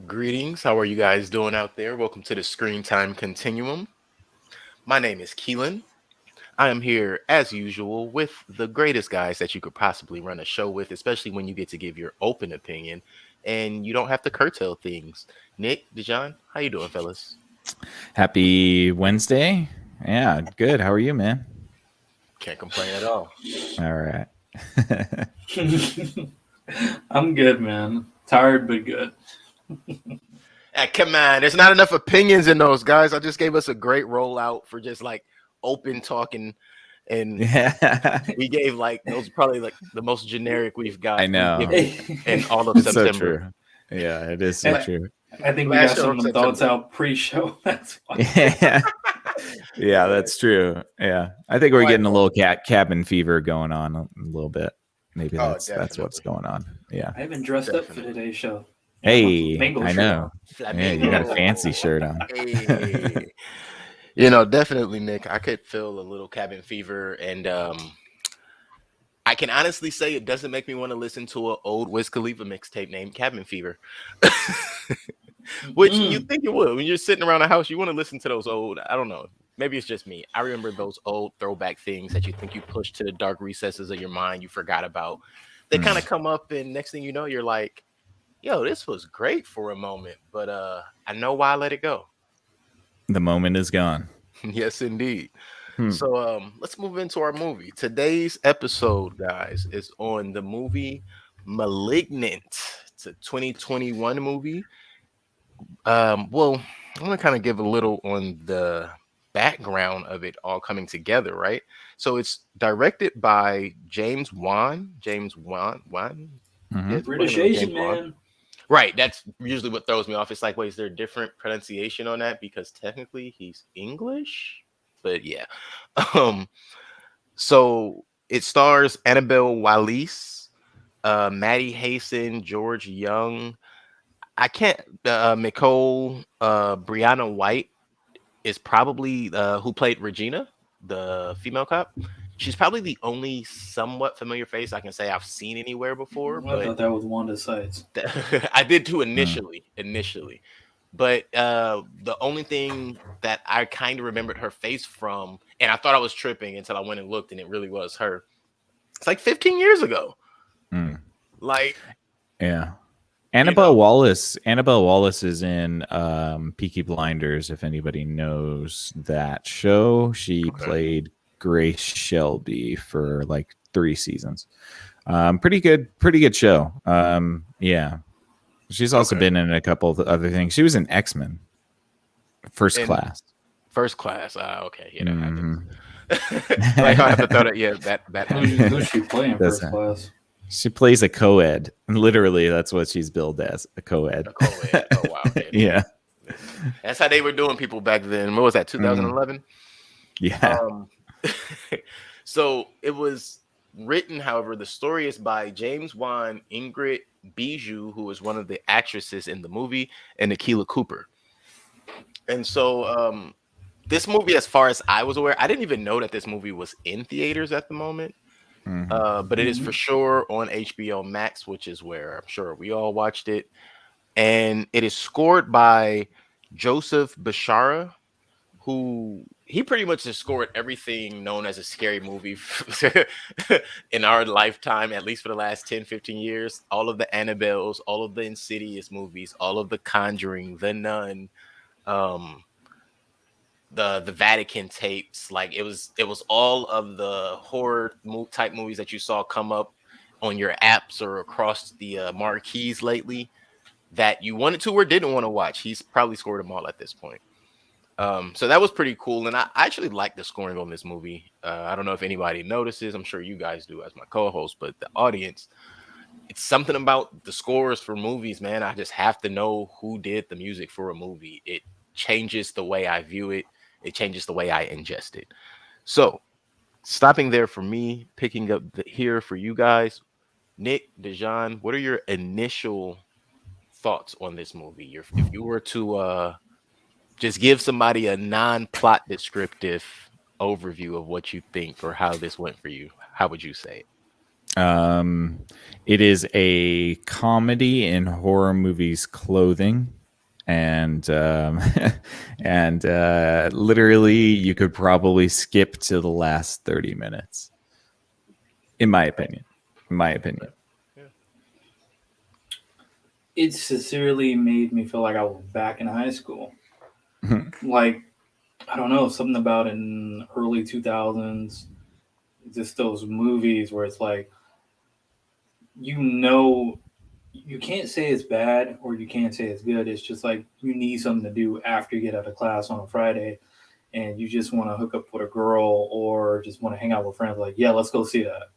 Greetings. How are you guys doing out there? Welcome to the Screen Time Continuum. My name is Keelan. I am here as usual with the greatest guys that you could possibly run a show with, especially when you get to give your open opinion and you don't have to curtail things. Nick, Dijon, how you doing, fellas? Happy Wednesday. Yeah, good. How are you, man? Can't complain at all. All right. I'm good, man. Tired but good. Come on, there's not enough opinions in those guys. I just gave us a great rollout for just like open talking, and Yeah. we gave like those probably like the most generic we've got. I know. In all of It's so September. true. Yeah, it is so Yeah. true. I think we Last got show some in of them thoughts September. out pre-show. That's why. Yeah, that's true. Yeah. I think we're getting a little cabin fever going on a little bit. Maybe that's what's going on. Yeah. I haven't dressed up for today's show. Hey, Mango I shirt know. on. Yeah, you got a fancy shirt on. Hey. Definitely, Nick. I could feel a little cabin fever, and I can honestly say it doesn't make me want to listen to an old Wiz Khalifa mixtape named Cabin Fever, which you think it would. When you're sitting around the house, you want to listen to those old. I don't know. Maybe it's just me. I remember those old throwback things that you think you pushed to the dark recesses of your mind, you forgot about. They kind of come up, and next thing you know, you're like, yo, this was great for a moment, but I know why I let it go. The moment is gone. Yes, indeed. So let's move into our movie. Today's episode, guys, is on the movie Malignant. It's a 2021 movie. Well, I'm gonna kind of give a little on the background of it all coming together, right? So it's directed by James Wan. Yeah, British James Asian Wan. man. Right, that's usually what throws me off. It's like, wait, is there a different pronunciation on that? Because technically he's English, but yeah. So it stars Annabelle Wallis, Maddie Hasten, George Young. I can't. Nicole Brianna White is probably who played Regina, the female cop. She's probably the only somewhat familiar face I can say I've seen anywhere before. I thought that was Wanda Sykes. I did too initially, but the only thing that I kind of remembered her face from, and I thought I was tripping until I went and looked, and it really was her. It's like 15 years ago. Like, yeah. Annabelle Wallace is in Peaky Blinders, if anybody knows that show. She played Grace Shelby for like 3 seasons. Pretty good show. Yeah. She's also been in a couple of other things. She was in X-Men. First Class. Okay. You know, I have to throw that. Yeah, that Who's she playing First Class? She plays a co-ed. Literally, that's what she's billed as, a co-ed. Oh, wow. Yeah. That's how they were doing people back then. What was that, 2011? Yeah. So it was written, however, the story is by James Wan, Ingrid Bijou, who was one of the actresses in the movie, and Akilah Cooper. And so this movie, as far as I was aware, I didn't even know that this movie was in theaters at the moment. But it is for sure on HBO Max, which is where I'm sure we all watched it. And it is scored by Joseph Bashara, who he pretty much has scored everything known as a scary movie in our lifetime, at least for the last 10, 15 years. All of the Annabelles, all of the Insidious movies, all of the Conjuring, The Nun, the Vatican tapes. Like it was all of the horror type movies that you saw come up on your apps or across the marquees lately that you wanted to or didn't want to watch. He's probably scored them all at this point. So that was pretty cool, and I actually like the scoring on this movie. I don't know if anybody notices. I'm sure you guys do as my co-host, but the audience, it's something about the scores for movies, man. I just have to know who did the music for a movie. It changes the way I view it. It changes the way I ingest it. So, stopping there for me, picking up here for you guys. Nick, Dijon, what are your initial thoughts on this movie? If you were to just give somebody a non-plot descriptive overview of what you think or how this went for you, how would you say it? It is a comedy in horror movies clothing. and and literally you could probably skip to the last 30 minutes, in my opinion. It sincerely made me feel like I was back in high school. Like, I don't know, something about in early 2000s, just those movies where it's like, you know, you can't say it's bad or you can't say it's good. It's just like you need something to do after you get out of class on a Friday and you just want to hook up with a girl or just want to hang out with friends. Like, yeah, let's go see that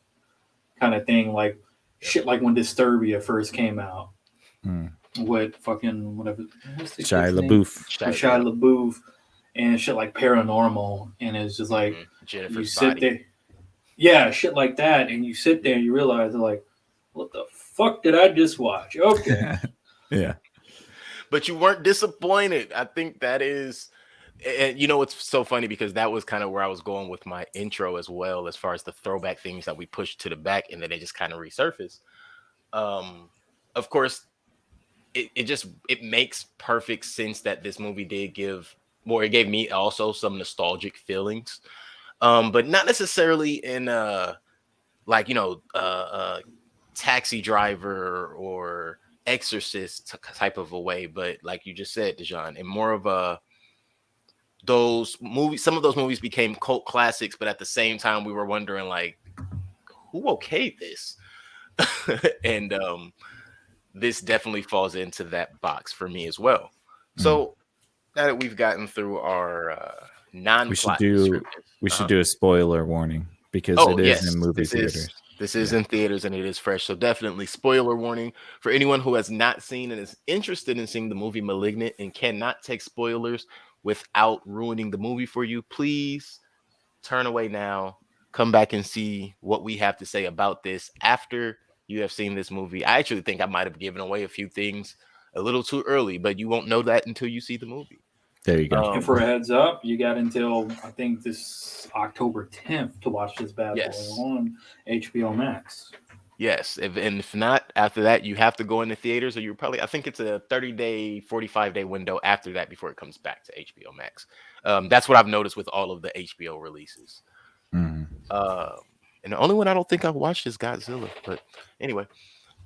kind of thing. Like, shit, like when Disturbia first came out. With fucking whatever, what's the Shia kid's name? LaBeouf. Shia LaBeouf and shit like Paranormal, and it's just like you sit there, yeah, shit like that, and you sit there and you realize like, what the fuck did I just watch? Okay, yeah, but you weren't disappointed. I think that is, and you know it's so funny because that was kind of where I was going with my intro as well, as far as the throwback things that we pushed to the back and then they just kind of resurface. Of course. It makes perfect sense that this movie did give, well, it gave me also some nostalgic feelings, but not necessarily in like, you know, Taxi Driver or Exorcist type of a way, but like you just said, Dejan, and more of a, those movies, some of those movies became cult classics, but at the same time we were wondering like, who okayed this? And this definitely falls into that box for me as well. So now that we've gotten through our non-plot, we should do a spoiler warning because it is in movie theaters. This is in theaters and it is fresh. So definitely spoiler warning for anyone who has not seen and is interested in seeing the movie *Malignant* and cannot take spoilers without ruining the movie for you. Please turn away now. Come back and see what we have to say about this after you have seen this movie. I actually think I might have given away a few things a little too early, but you won't know that until you see the movie. There you go. And for a heads up, you got until I think this October 10th to watch this bad boy on HBO Max. Yes, if not, after that, you have to go into theaters, or you're probably, I think it's a 30-day, 45-day window after that before it comes back to HBO Max. That's what I've noticed with all of the HBO releases. And the only one I don't think I've watched is Godzilla. But anyway,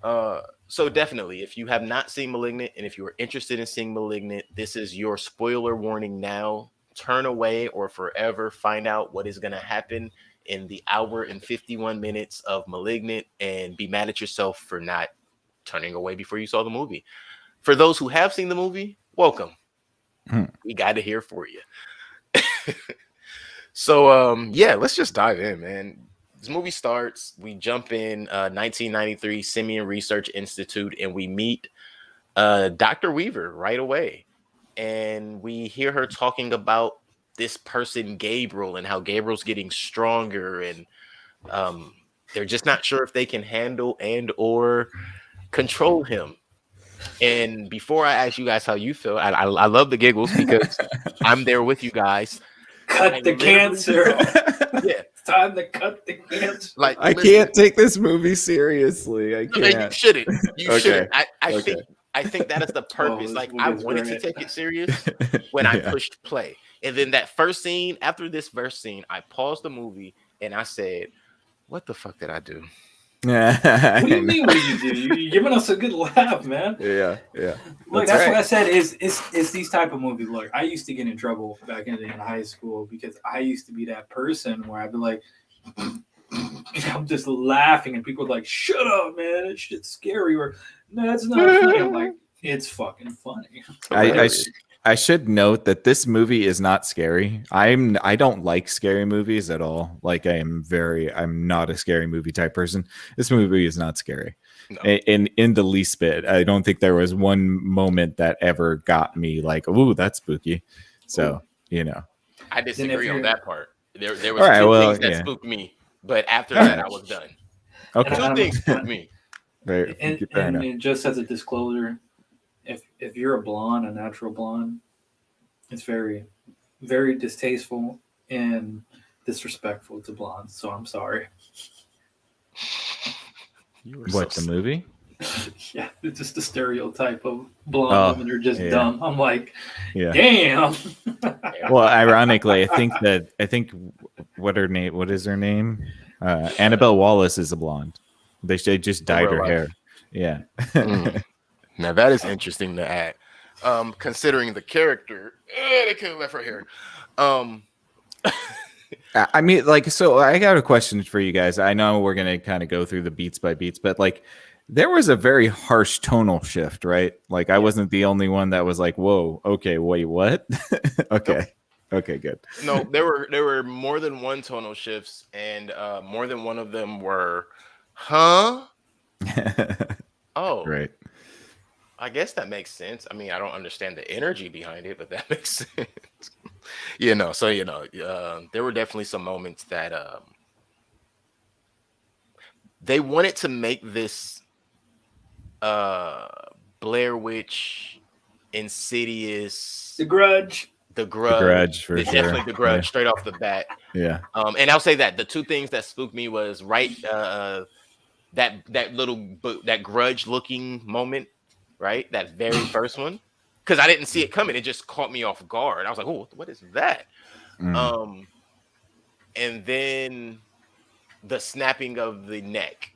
so definitely, if you have not seen *Malignant* and if you are interested in seeing *Malignant*, this is your spoiler warning now. Turn away or forever find out what is going to happen in the hour and 51 minutes of *Malignant* and be mad at yourself for not turning away before you saw the movie. For those who have seen the movie, welcome. We got it here for you. So, yeah, let's just dive in, man. This movie starts, we jump in 1993 Simeon Research Institute, and we meet Dr. Weaver right away. And we hear her talking about this person, Gabriel, and how Gabriel's getting stronger, and they're just not sure if they can handle and or control him. And before I ask you guys how you feel, I love the giggles because I'm there with you guys. Cut the cancer. Yeah. Time to cut the cancer. Like, I can't take this movie seriously. I can't. You shouldn't. You Okay. shouldn't. I think that is the purpose. Like, I wanted to take it serious when I pushed play. And then that first scene, after this first scene, I paused the movie and I said, what the fuck did I do? What do you mean? What did you do? You're giving us a good laugh, man. Yeah. Look, that's what I said. It's these type of movies. Look, I used to get in trouble back in high school because I used to be that person where I'd be like, I'm just laughing, and people are like, "Shut up, man! That shit's scary." Or, "No, it's not funny." I'm like, "It's fucking funny." I should note that this movie is not scary. I don't like scary movies at all. Like I'm not a scary movie type person. This movie is not scary. No. In the least bit. I don't think there was one moment that ever got me like, ooh, that's spooky. So, you know. I disagree on that part. There was two things that spooked me, but after that I was done. Okay. Two things spooked me. And just as a disclosure, if you're a natural blonde, it's very, very distasteful and disrespectful to blondes. So I'm sorry. What, the movie? Yeah, it's just the stereotype of blonde women are just yeah. dumb. I'm like, Yeah. damn. Well, ironically, I think what is her name? Annabelle Wallace is a blonde. They just In dyed real her life. hair. Yeah. Now that is interesting to add. Considering the character, they could have left her hair. I mean, like, so I got a question for you guys. I know we're gonna kind of go through the beats by beats, but like, there was a very harsh tonal shift, right? Like, I wasn't the only one that was like, "Whoa, okay, wait, what?" Okay, Nope. okay, good. No, there were more than one tonal shifts, and more than one of them were, huh? Oh, Right. I guess that makes sense. I mean, I don't understand the energy behind it, but that makes sense. So there were definitely some moments that they wanted to make this uh Blair Witch, Insidious, The Grudge. The The Grudge, Grudge for sure. definitely The Grudge, straight off the bat. Yeah. And I'll say that the two things that spooked me was that Grudge looking moment, right? That very first one, because I didn't see it coming. It just caught me off guard. I was like, "Oh, what is that?" Um, and then the snapping of the neck.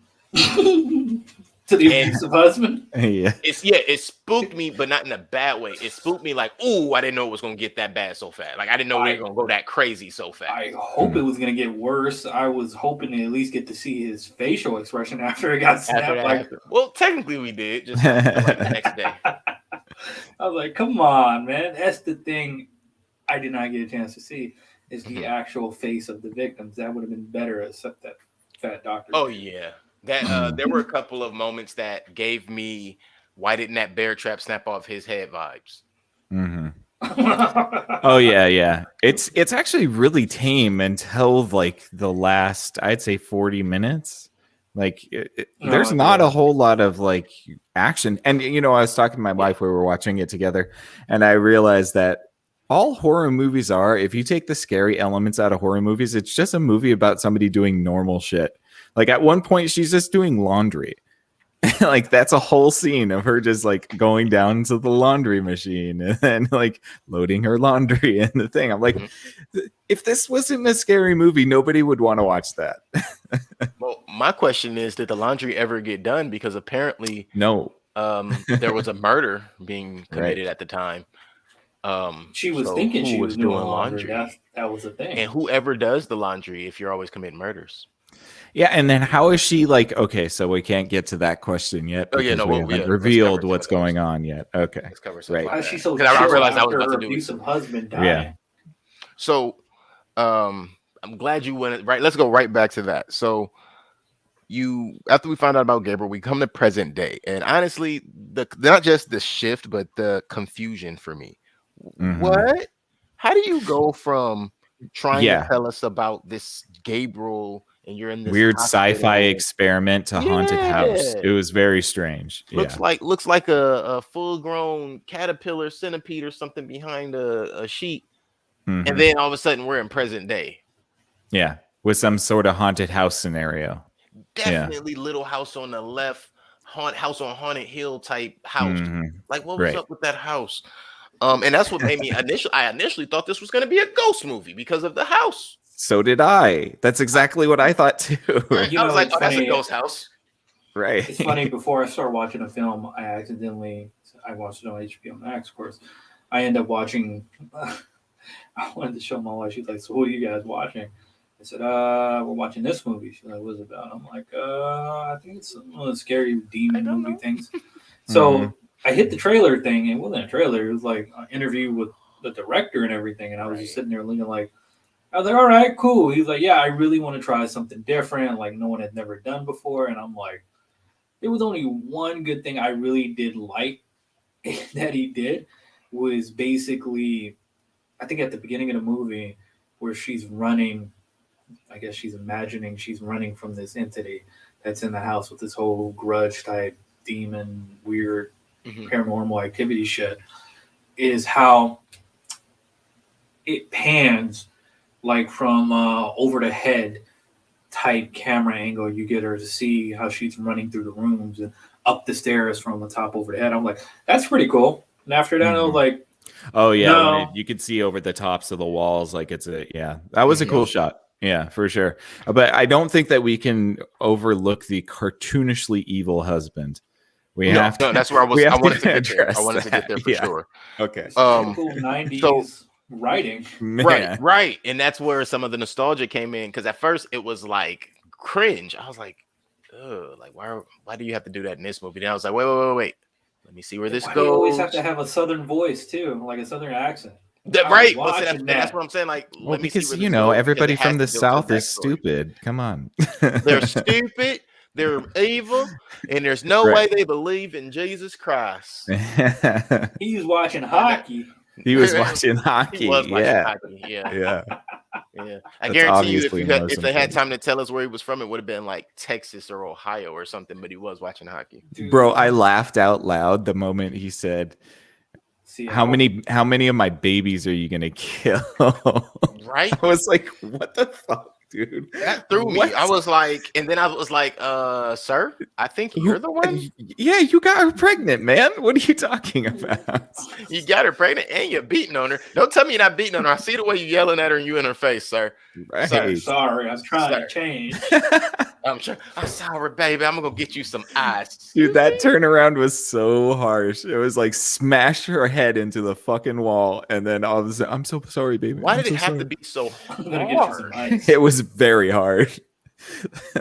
To the abusive husband. Yeah. It spooked me, but not in a bad way. It spooked me like, "Ooh, I didn't know it was gonna get that bad so fast. Like I didn't know we were gonna go that crazy so fast." I hope it was gonna get worse. I was hoping to at least get to see his facial expression after it got snapped. Well, technically we did, just like the next day. I was like, "Come on, man!" That's the thing. I did not get a chance to see is the actual face of the victims. That would have been better, except that fat doctor. Oh yeah. That there were a couple of moments that gave me why didn't that bear trap snap off his head vibes. Oh yeah. It's actually really tame until like the last, I'd say 40 minutes. Like there's not a whole lot of like action. And I was talking to my wife, we were watching it together, and I realized that all horror movies are, if you take the scary elements out of horror movies, it's just a movie about somebody doing normal shit. Like at one point, she's just doing laundry. Like that's a whole scene of her just like going down to the laundry machine and then like loading her laundry in the thing. I'm like, if this wasn't a scary movie, nobody would want to watch that. Well, my question is, did the laundry ever get done? Because apparently, no. There was a murder being committed at the time. She was thinking she was doing laundry. That was the thing. And whoever does the laundry, if you're always committing murders. Yeah, and then how is she like? Okay, so we can't get to that question yet because we haven't revealed what's going on yet. Okay, let's cover right. Why is she so? I realized I was about to do abusive husband dying. Yeah. So, I'm glad you went right. Let's go right back to that. So, after we found out about Gabriel, we come to present day, and honestly, not just the shift, but the confusion for me. What? How do you go from trying to tell us about this Gabriel? And you're in this weird sci-fi experiment to haunted house. It was very strange. Looks like a full-grown caterpillar centipede or something behind a sheet, and then all of a sudden we're in present day. Yeah, with some sort of haunted house scenario. Definitely Little House on the Left, House on Haunted Hill type house. Like what was up with that house? And that's what made me I initially thought this was going to be a ghost movie because of the house. So did I. That's exactly what I thought too. I was like, oh, that's a ghost house. Right. It's funny, before I start watching a film, I watched it on HBO Max, of course. I end up watching, I wanted to show my wife, she's like, so what are you guys watching? I said, we're watching this movie. She's like, what's it about? I'm like, I think it's one of the scary demon movie things. So I hit the trailer thing, and it wasn't a trailer. It was like an interview with the director and everything, and I was just sitting there looking like, I was like, all right, cool. He's like, yeah, I really want to try something different, like no one had never done before. And I'm like, there was only one good thing I really did like that he did was basically, I think at the beginning of the movie where she's running, I guess she's imagining she's running from this entity that's in the house with this whole grudge type demon, weird paranormal activity shit, is how it pans like from over the head type camera angle. You get her to see how she's running through the rooms, and up the stairs from the top over the head. I'm like, that's pretty cool. And after that, I was like, oh yeah, no. you could see over the tops of the walls, like that was a cool shot. Yeah, for sure. But I don't think that we can overlook the cartoonishly evil husband. No, that's where I was. I wanted to get there. I wanted to get there for sure. Okay. Typical 90s writing. Man. Right. And that's where some of the nostalgia came in. Because at first it was like cringe. I was like, ugh, like why do you have to do that in this movie? And I was like, wait. Let me see where this Why goes. do you always have to have a southern voice too, like a southern accent? Right. That's what I'm saying. Like, well, because everybody from the South is stupid. Come on. They're stupid. They're evil, and there's no way they believe in Jesus Christ. He's watching hockey. He was watching hockey. He was watching hockey. Yeah. I guarantee you, if they had time to tell us where he was from, it would have been like Texas or Ohio or something. But he was watching hockey. Dude. Bro, I laughed out loud the moment he said, how many of my babies are you gonna kill? Right? I was like, what the fuck, dude? That threw me. I was like, and then I was like, sir, I think you're the one. Yeah, you got her pregnant, man. What are you talking about? You got her pregnant and you're beating on her. Don't tell me you're not beating on her. I see the way you're yelling at her and you in her face, sir. Right. Sir. Sorry, I'm trying to change. I'm sorry, baby. I'm gonna get you some ice. Dude, that turnaround was so harsh. It was like smash her head into the fucking wall, and then all of a sudden, I'm so sorry, baby. Why did it have to be so hard? I'm gonna get you some ice. It was very hard.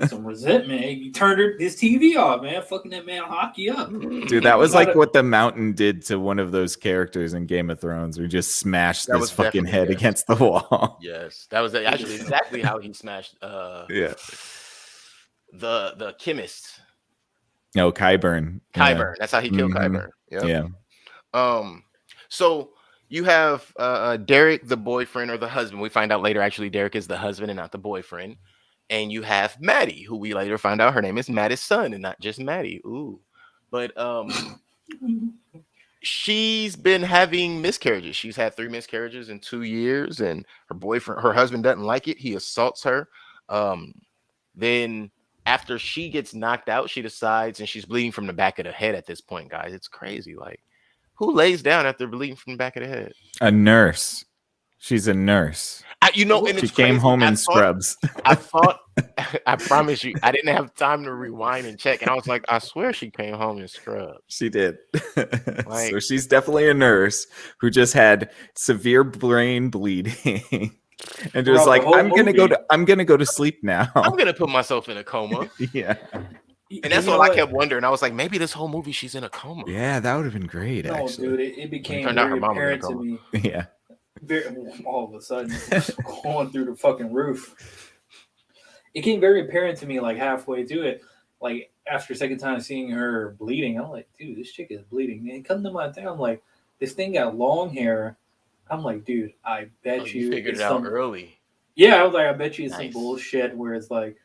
Some resentment. You turned his TV off, man. Fucking that man hockey up. Dude, that was like what the Mountain did to one of those characters in Game of Thrones, who just smashed his fucking head against the wall. Yes, that was actually exactly how he smashed the chemist. No, Qyburn. Qyburn. That's how he killed Qyburn. Yep. Yeah. So you have Derek, the boyfriend or the husband. We find out later, actually, Derek is the husband and not the boyfriend. And you have Maddie, who we later find out her name is Maddie's son and not just Maddie. Ooh. But she's been having miscarriages. She's had 3 miscarriages in 2 years, and her husband doesn't like it. He assaults her. Then after she gets knocked out, she decides, and she's bleeding from the back of the head at this point, guys. It's crazy. Like, who lays down after bleeding from the back of the head? A nurse. She's a nurse. And she came home in scrubs. I promise you, I didn't have time to rewind and check. And I was like, I swear she came home in scrubs. She did. So she's definitely a nurse who just had severe brain bleeding. And just like, I'm gonna go to sleep now. I'm gonna put myself in a coma. Yeah. And that's all I kept wondering. I was like, maybe this whole movie she's in a coma. Yeah, that would have been great. No, actually. dude, it became very apparent to me. Yeah. All of a sudden, going through the fucking roof. It became very apparent to me, like halfway through it, like after second time seeing her bleeding. I'm like, dude, this chick is bleeding. And come to my thing, I'm like, this thing got long hair. I'm like, dude, I bet you figured it out early. Yeah, I was like, I bet you it's some bullshit where it's like,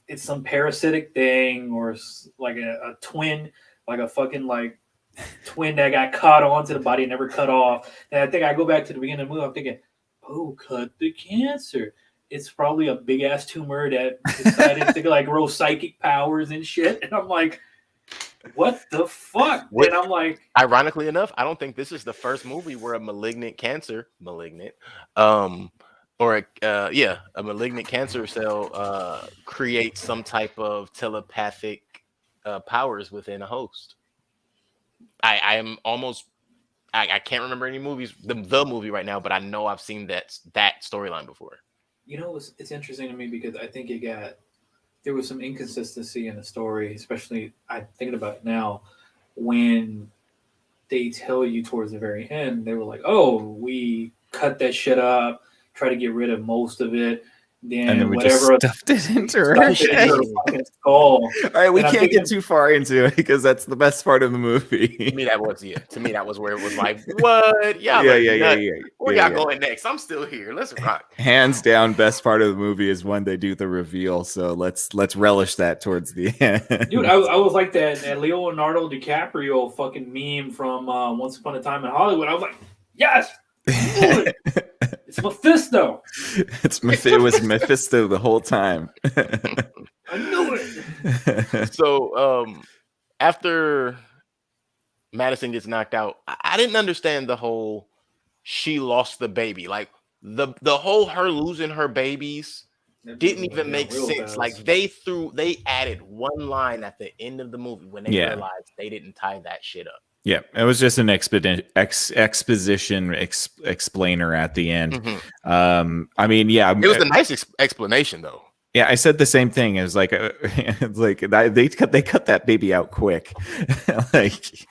it's some parasitic thing or like a twin, like a fucking like twin that got caught onto the body and never cut off. And I think I go back to the beginning of the movie, I'm thinking, oh, cut the cancer. It's probably a big ass tumor that decided to like grow psychic powers and shit. And I'm like, what the fuk? And I'm like, ironically enough, I don't think this is the first movie where a malignant cancer cell creates some type of telepathic powers within a host. I can't remember any movies, the movie right now, but I know I've seen that storyline before. You know, it's interesting to me because I think there was some inconsistency in the story, especially I'm thinking about it now, when they tell you towards the very end, they were like, oh, we cut that shit up, try to get rid of most of it. And then we just stuffed it into her fucking skull. All right, we can't get too far into it because that's the best part of the movie. To me, that was where it was like, what? Yeah. Where y'all going next? I'm still here. Let's rock. Hands down, best part of the movie is when they do the reveal. So let's relish that towards the end. Dude, I was like that Leonardo DiCaprio fucking meme from Once Upon a Time in Hollywood. I was like, yes. It's Mephisto. It was Mephisto the whole time. I knew it. So after Madison gets knocked out, I didn't understand the whole she lost the baby. Like the whole her losing her babies didn't even make sense. Like they added one line at the end of the movie when they realized they didn't tie that shit up. Yeah, it was just an exposition explainer at the end. Mm-hmm. I mean, yeah, it was a nice explanation though. Yeah, I said the same thing. It was like, it's like they cut that baby out quick. Like,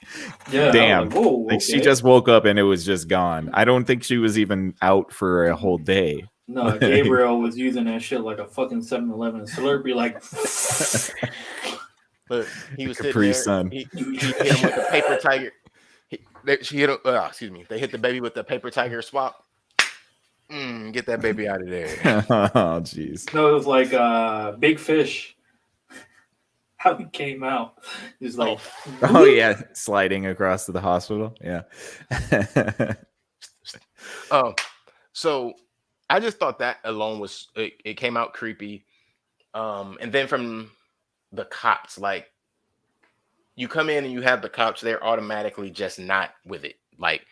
yeah, damn, like, whoa, like she just woke up and it was just gone. I don't think she was even out for a whole day. No, Gabriel was using that shit like a fucking 7-Eleven Slurpee, like. But he was Capri sitting there. He hit him with the paper tiger. She hit him. Excuse me. They hit the baby with the paper tiger swap. Get that baby out of there. Oh, jeez. No, it was like Big Fish. How he came out. He's like, oh yeah, sliding across to the hospital. Yeah. So I just thought that alone was it came out creepy. And then from the cops, like you come in and you have the cops, they're automatically just not with it. Like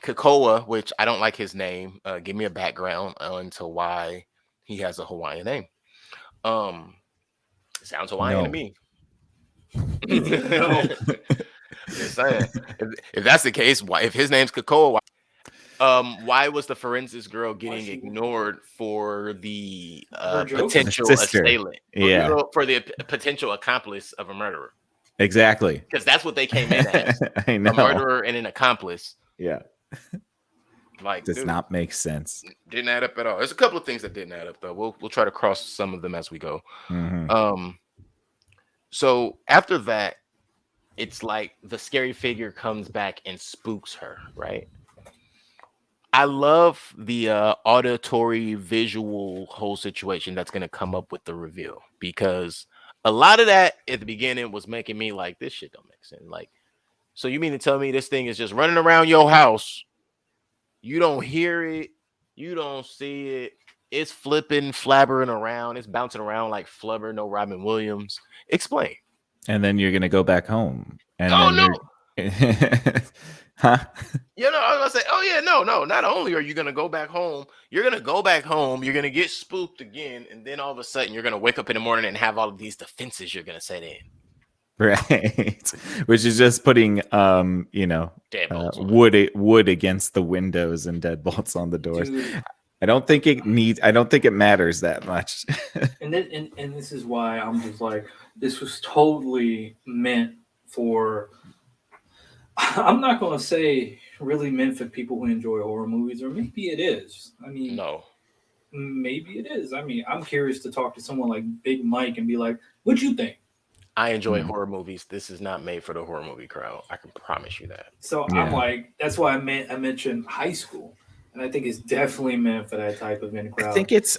Kakoa, which I don't like his name. Give me a background into why he has a Hawaiian name. Sounds Hawaiian to me. Just saying. If that's the case, why? If his name's Kakoa, why was the forensics girl getting ignored for the potential assailant? Yeah, for the potential accomplice of a murderer. Exactly. Because that's what they came in as. I know. A murderer and an accomplice. Yeah. Like does not make sense. Didn't add up at all. There's a couple of things that didn't add up though. We'll try to cross some of them as we go. Mm-hmm. So after that, it's like the scary figure comes back and spooks her, right? I love the auditory visual whole situation that's going to come up with the reveal, because a lot of that at the beginning was making me like, this shit don't make sense. Like, so you mean to tell me this thing is just running around your house? You don't hear it. You don't see it. It's flipping, flabbering around. It's bouncing around like flubber, no Robin Williams. Explain. And then you're going to go back home. And Huh? You know, I was gonna say, oh yeah, no. Not only are you gonna go back home, you're gonna go back home, you're gonna get spooked again, and then all of a sudden you're gonna wake up in the morning and have all of these defenses you're gonna set in. Right. Which is just putting wood against the windows and deadbolts on the doors. Dude. I don't think it matters that much. and this is why I'm just like, this was totally meant for, I'm not going to say really meant for people who enjoy horror movies, or maybe it is. I mean, no, maybe it is. I mean, I'm curious to talk to someone like Big Mike and be like, "What you think?" I enjoy horror movies. This is not made for the horror movie crowd. I can promise you that. So I'm like, that's why I mentioned high school, and I think it's definitely meant for that type of crowd.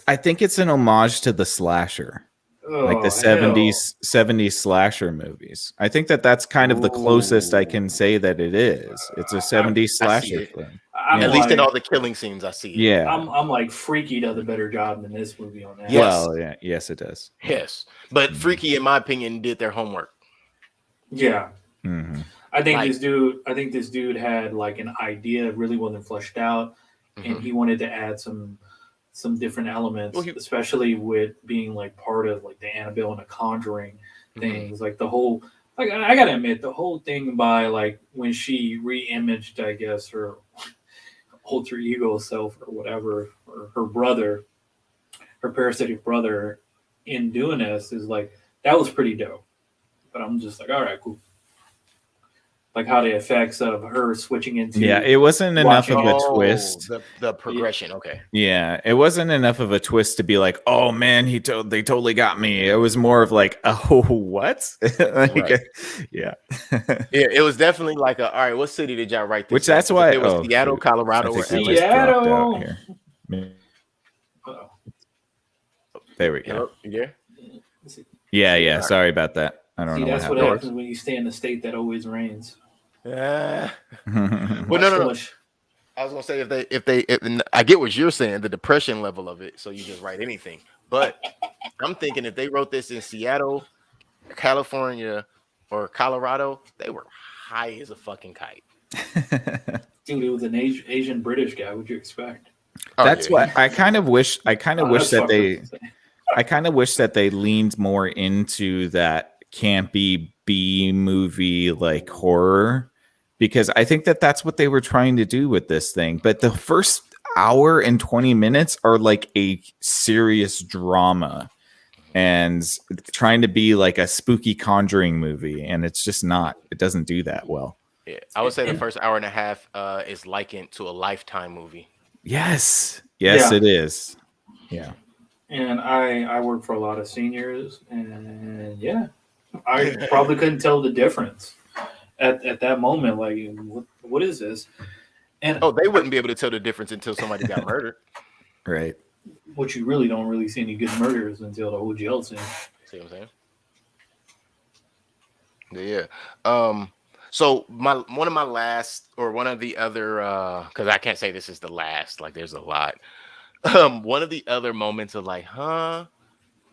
I think it's an homage to the slasher. Like the 70s slasher movies. I think that's kind of the closest I can say that it is. It's a 70s slasher film. At least in all the killing scenes, I see it. Yeah. I'm like, Freaky does a better job than this movie on that. Yes. Well, yeah, yes, it does. Yes. But Freaky, in my opinion, did their homework. Yeah. Mm-hmm. I think this dude had like an idea, really wasn't fleshed out, and he wanted to add some different elements, especially with being like part of like the Annabelle and the Conjuring things. Like the whole, like I gotta admit, the whole thing by like when she re-imaged, I guess, her alter ego self or whatever, or her brother, her parasitic brother, in doing this is like, that was pretty dope. But I'm just like, all right, cool. Like how the effects of her switching into it wasn't enough of a twist. The progression, okay. Yeah, it wasn't enough of a twist to be like, oh man, they totally got me. It was more of like, oh, what? Right. Yeah, it was definitely like all right, what city did y'all write this? Which that's why it was Seattle, Colorado, or Seattle. There we go. You there? Yeah. Sorry about that. I don't know. That's what happens when you stay in a state that always rains. Well, no. I was gonna say if I get what you're saying, the depression level of it, so you just write anything. But I'm thinking if they wrote this in Seattle, California, or Colorado, they were high as a fucking kite. Dude, it was an Asian British guy. What'd you expect? That's what I kind of wish. I That's that fucked up they. to say. I kind of wish that they leaned more into that campy B movie like horror, because I think that that's what they were trying to do with this thing. But the first hour and 20 minutes are like a serious drama and trying to be like a spooky Conjuring movie, and it's just not. It doesn't do that well. Yeah, I would say the first hour and a half is likened to a Lifetime movie. Yes, Yeah. it is. Yeah. And I work for a lot of seniors, and yeah, I probably couldn't tell the difference at that moment. Like, what is this? And they wouldn't be able to tell the difference until somebody got murdered. Right. what you really don't really see any good murders until the whole jail scene. See what I'm saying? Yeah. So one of the other because I can't say this is the last. Like, there's a lot. One of the other moments of like, huh?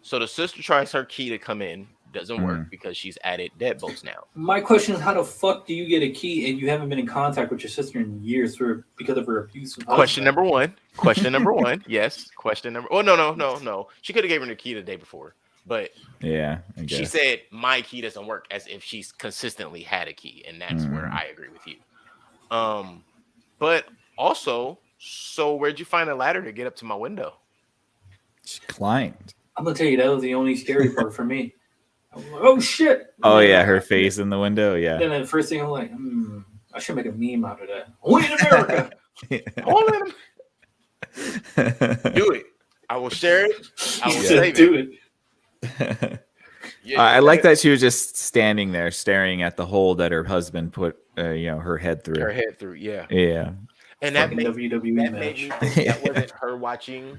So the sister tries her key to come in, doesn't work because she's added deadbolts now. My question is, how the fuck do you get a key and you haven't been in contact with your sister in years because of her abuse? Question number one. Yes. Question number. Oh no. She could have given her the key the day before, but yeah, she said my key doesn't work, as if she's consistently had a key, and that's where I agree with you. But also, so where'd you find a ladder to get up to my window? She climbed. I'm gonna tell you, that was the only scary part for me. I was like, oh shit! Oh yeah, her face in the window. Yeah. Then the first thing I'm like, I should make a meme out of that. Only in America. Only in Do it. I will share it. I will save do it. Yeah, I like that she was just standing there staring at the hole that her husband put, her head through. Her head through, yeah. Yeah. And that made WWE me think that wasn't her watching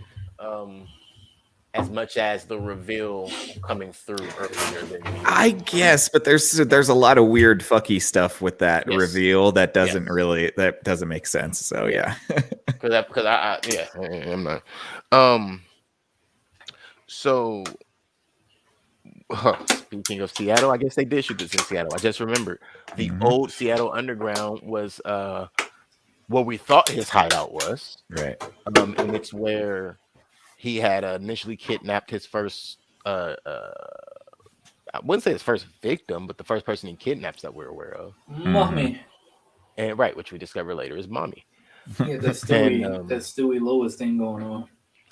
as much as the reveal coming through earlier than me. I guess, but there's a lot of weird fucky stuff with that reveal that doesn't doesn't make sense. So yeah. Because I'm not. So speaking of Seattle, I guess they did shoot this in Seattle. I just remembered the old Seattle Underground was what we thought his hideout was. Right. And it's where he had initially kidnapped his first I wouldn't say his first victim, but the first person he kidnaps that we're aware of. Mommy. And which we discover later is Mommy. Yeah, that's Stewie Lois thing going on.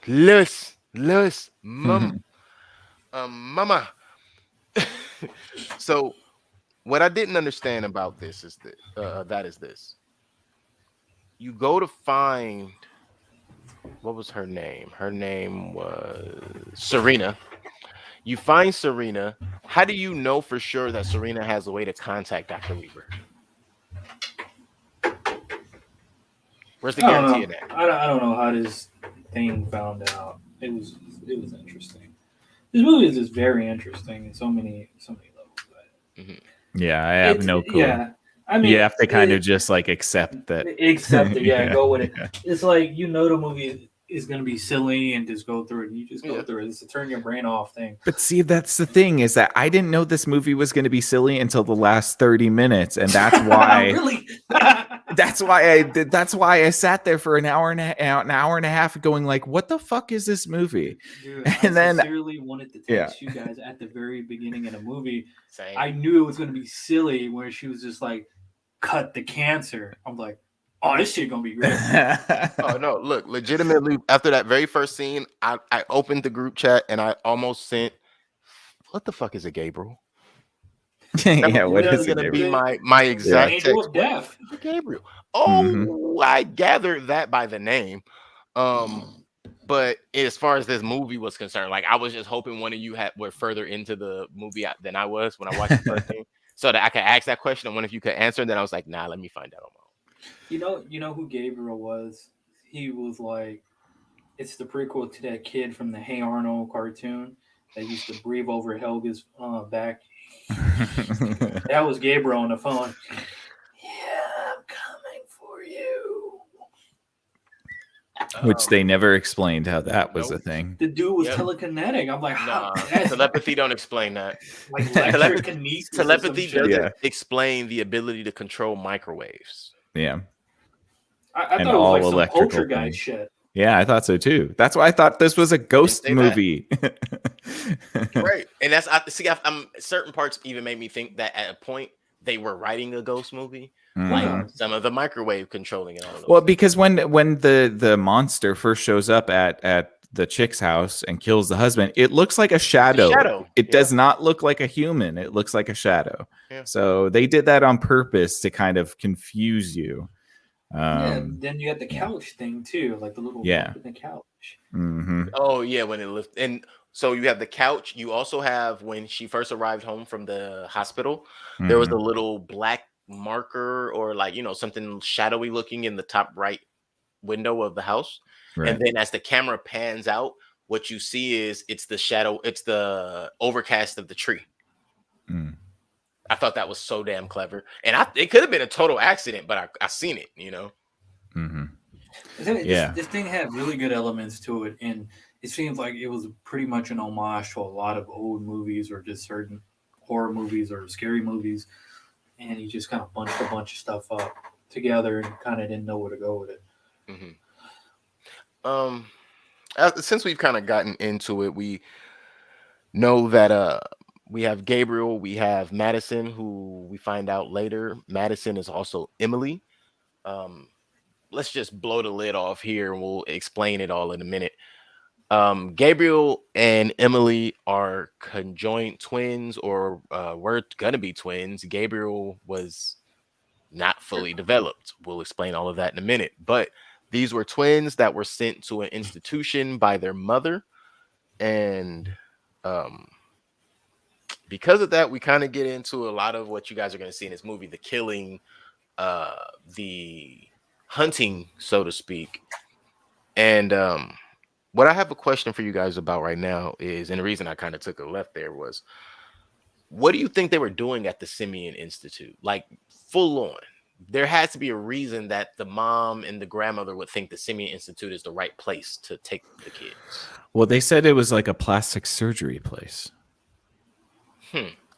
Lois, Mama. Mama. So what I didn't understand about this is that this. You go to find, what was her name? Her name was Serena. You find Serena. How do you know for sure that Serena has a way to contact Dr. Weaver? Where's the guarantee of that? I don't know how this thing found out. It was interesting. This movie is just very interesting in so many levels. Yeah, I have no clue. Yeah. I mean, you have to kind of just like accept that. Accept it, yeah, and go with it. It's like, the movie is going to be silly and just go through it. And you just go through it. It's a turn your brain off thing. But see, that's the thing, is that I didn't know this movie was going to be silly until the last 30 minutes, and that's why. Really? That's why I sat there for an hour and a half, going like, "What the fuck is this movie?" Dude, I sincerely wanted to text you guys at the very beginning of the movie. Same. I knew it was going to be silly, where she was just like, "Cut the cancer." I'm like, "Oh, this shit gonna be great." Oh no! Look, legitimately, after that very first scene, I opened the group chat and I almost sent, "What the fuck is a Gabriel?" Yeah, what is going to be my exact Angel of Death. Gabriel. Oh, I gathered that by the name. But as far as this movie was concerned, like, I was just hoping one of you were further into the movie than I was when I watched the first thing, so that I could ask that question and one of you could answer. And then I was like, nah, let me find out on my own. You know who Gabriel was? He was like, it's the prequel to that kid from the Hey Arnold cartoon that used to breathe over Helga's back. That was Gabriel on the phone. Yeah, I'm coming for you. Which they never explained how that was a thing. The dude was telekinetic. I'm like, how? Telepathy don't explain that. Like electrokinesis. Telepathy doesn't explain the ability to control microwaves. Yeah. I thought it was like some poltergeist shit. Yeah, I thought so too. That's why I thought this was a ghost movie. Right. And that's I'm certain parts even made me think that at a point they were writing a ghost movie. Like some of the microwave controlling and all of those. Well, because when the monster first shows up at the chick's house and kills the husband, it looks like a shadow. It does not look like a human. It looks like a shadow. Yeah. So they did that on purpose to kind of confuse you. Then you got the couch thing too, like the little in the couch. Mm-hmm. Oh yeah, when it lifts. And so you have the couch. You also have when she first arrived home from the hospital, there was a little black marker or like something shadowy looking in the top right window of the house. Right. And then as the camera pans out, what you see is it's the shadow, it's the overcast of the tree. I thought that was so damn clever, and it could have been a total accident, but I seen it, This thing had really good elements to it, and it seems like it was pretty much an homage to a lot of old movies or just certain horror movies or scary movies, and he just kind of bunched a bunch of stuff up together and kind of didn't know where to go with it. Since we've kind of gotten into it, we know that we have Gabriel, we have Madison, who we find out later. Madison is also Emily. Let's just blow the lid off here and we'll explain it all in a minute. Gabriel and Emily are conjoined twins, or were gonna be twins. Gabriel was not fully developed. We'll explain all of that in a minute. But these were twins that were sent to an institution by their mother. And because of that, we kind of get into a lot of what you guys are going to see in this movie, the killing, the hunting, so to speak. And what I have a question for you guys about right now is, and the reason I kind of took a left there was, what do you think they were doing at the Simeon Institute? Like full on. There has to be a reason that the mom and the grandmother would think the Simeon Institute is the right place to take the kids. Well, they said it was like a plastic surgery place.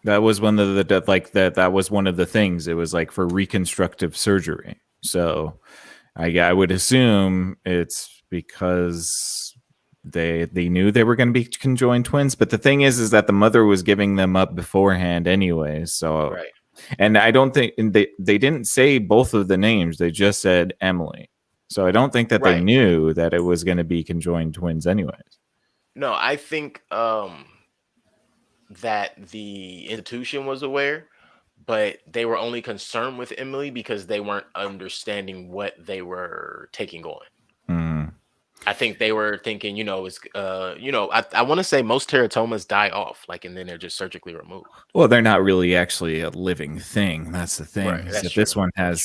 That was one of that was one of the things. It was like for reconstructive surgery. So I would assume it's because they knew they were going to be conjoined twins. But the thing is that the mother was giving them up beforehand anyway. So, right. And I don't think they didn't say both of the names. They just said Emily. So I don't think that they knew that it was going to be conjoined twins anyways. No, I think that the institution was aware, but they were only concerned with Emily because they weren't understanding what they were taking on. I think they were thinking, I want to say most teratomas die off, and then they're just surgically removed. Well, they're not really actually a living thing. That's the thing. Right, that's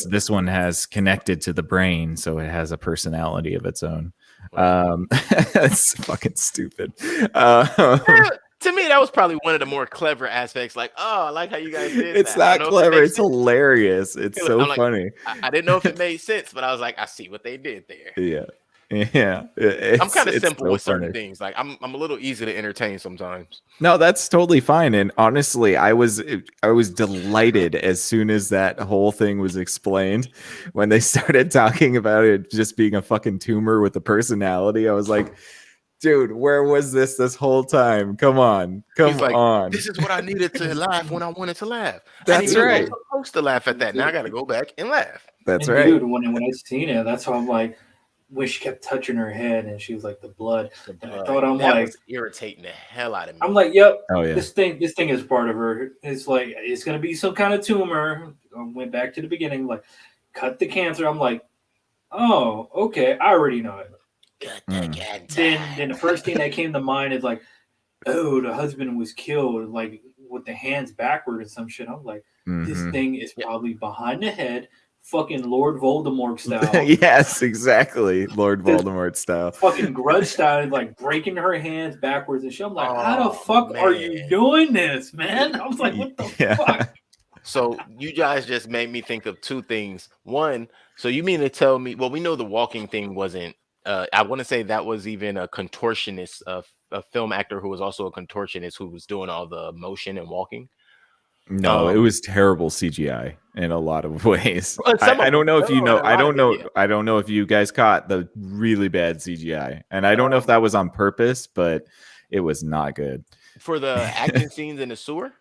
this one has connected to the brain, so it has a personality of its own. Right. That's fucking stupid. To me, that was probably one of the more clever aspects. Like, oh, I like how you guys did it's that. It's not clever. It's hilarious. It's so funny. I didn't know if it made sense, but I was like, I see what they did there. Yeah. Yeah. I'm kind of simple with certain things. Like, I'm a little easy to entertain sometimes. No, that's totally fine. And honestly, I was delighted as soon as that whole thing was explained. When they started talking about it just being a fucking tumor with a personality, I was like, dude, where was this whole time? Come on. This is what I needed to laugh when I wanted to laugh. That's right. I was supposed to laugh at that. Now I got to go back and laugh. That's right. Dude, when I seen it, that's how I'm like, when she kept touching her head and she was like, the blood. And I thought, that was irritating the hell out of me. I'm like, yep. Oh, yeah. This thing is part of her. It's like, it's going to be some kind of tumor. I went back to the beginning, like, cut the cancer. I'm like, oh, okay. I already know it. Then the first thing that came to mind is like, oh, the husband was killed, like with the hands backward and some shit. I'm like, this thing is probably behind the head, fucking Lord Voldemort style. Yes, exactly, Lord Voldemort style. Fucking grudge style, like breaking her hands backwards and shit. I'm like, how the fuck are you doing this, man? I was like, what the fuck? So you guys just made me think of two things. One, so you mean to tell me? Well, we know the walking thing wasn't I want to say that was even a contortionist, a film actor who was also a contortionist who was doing all the motion and walking. No, it was terrible CGI in a lot of ways. Some of I don't it, know if you know. a I lot don't of it, know. yeah. I don't know if you guys caught the really bad CGI, and I don't know if that was on purpose, but it was not good. For the action scenes in the sewer.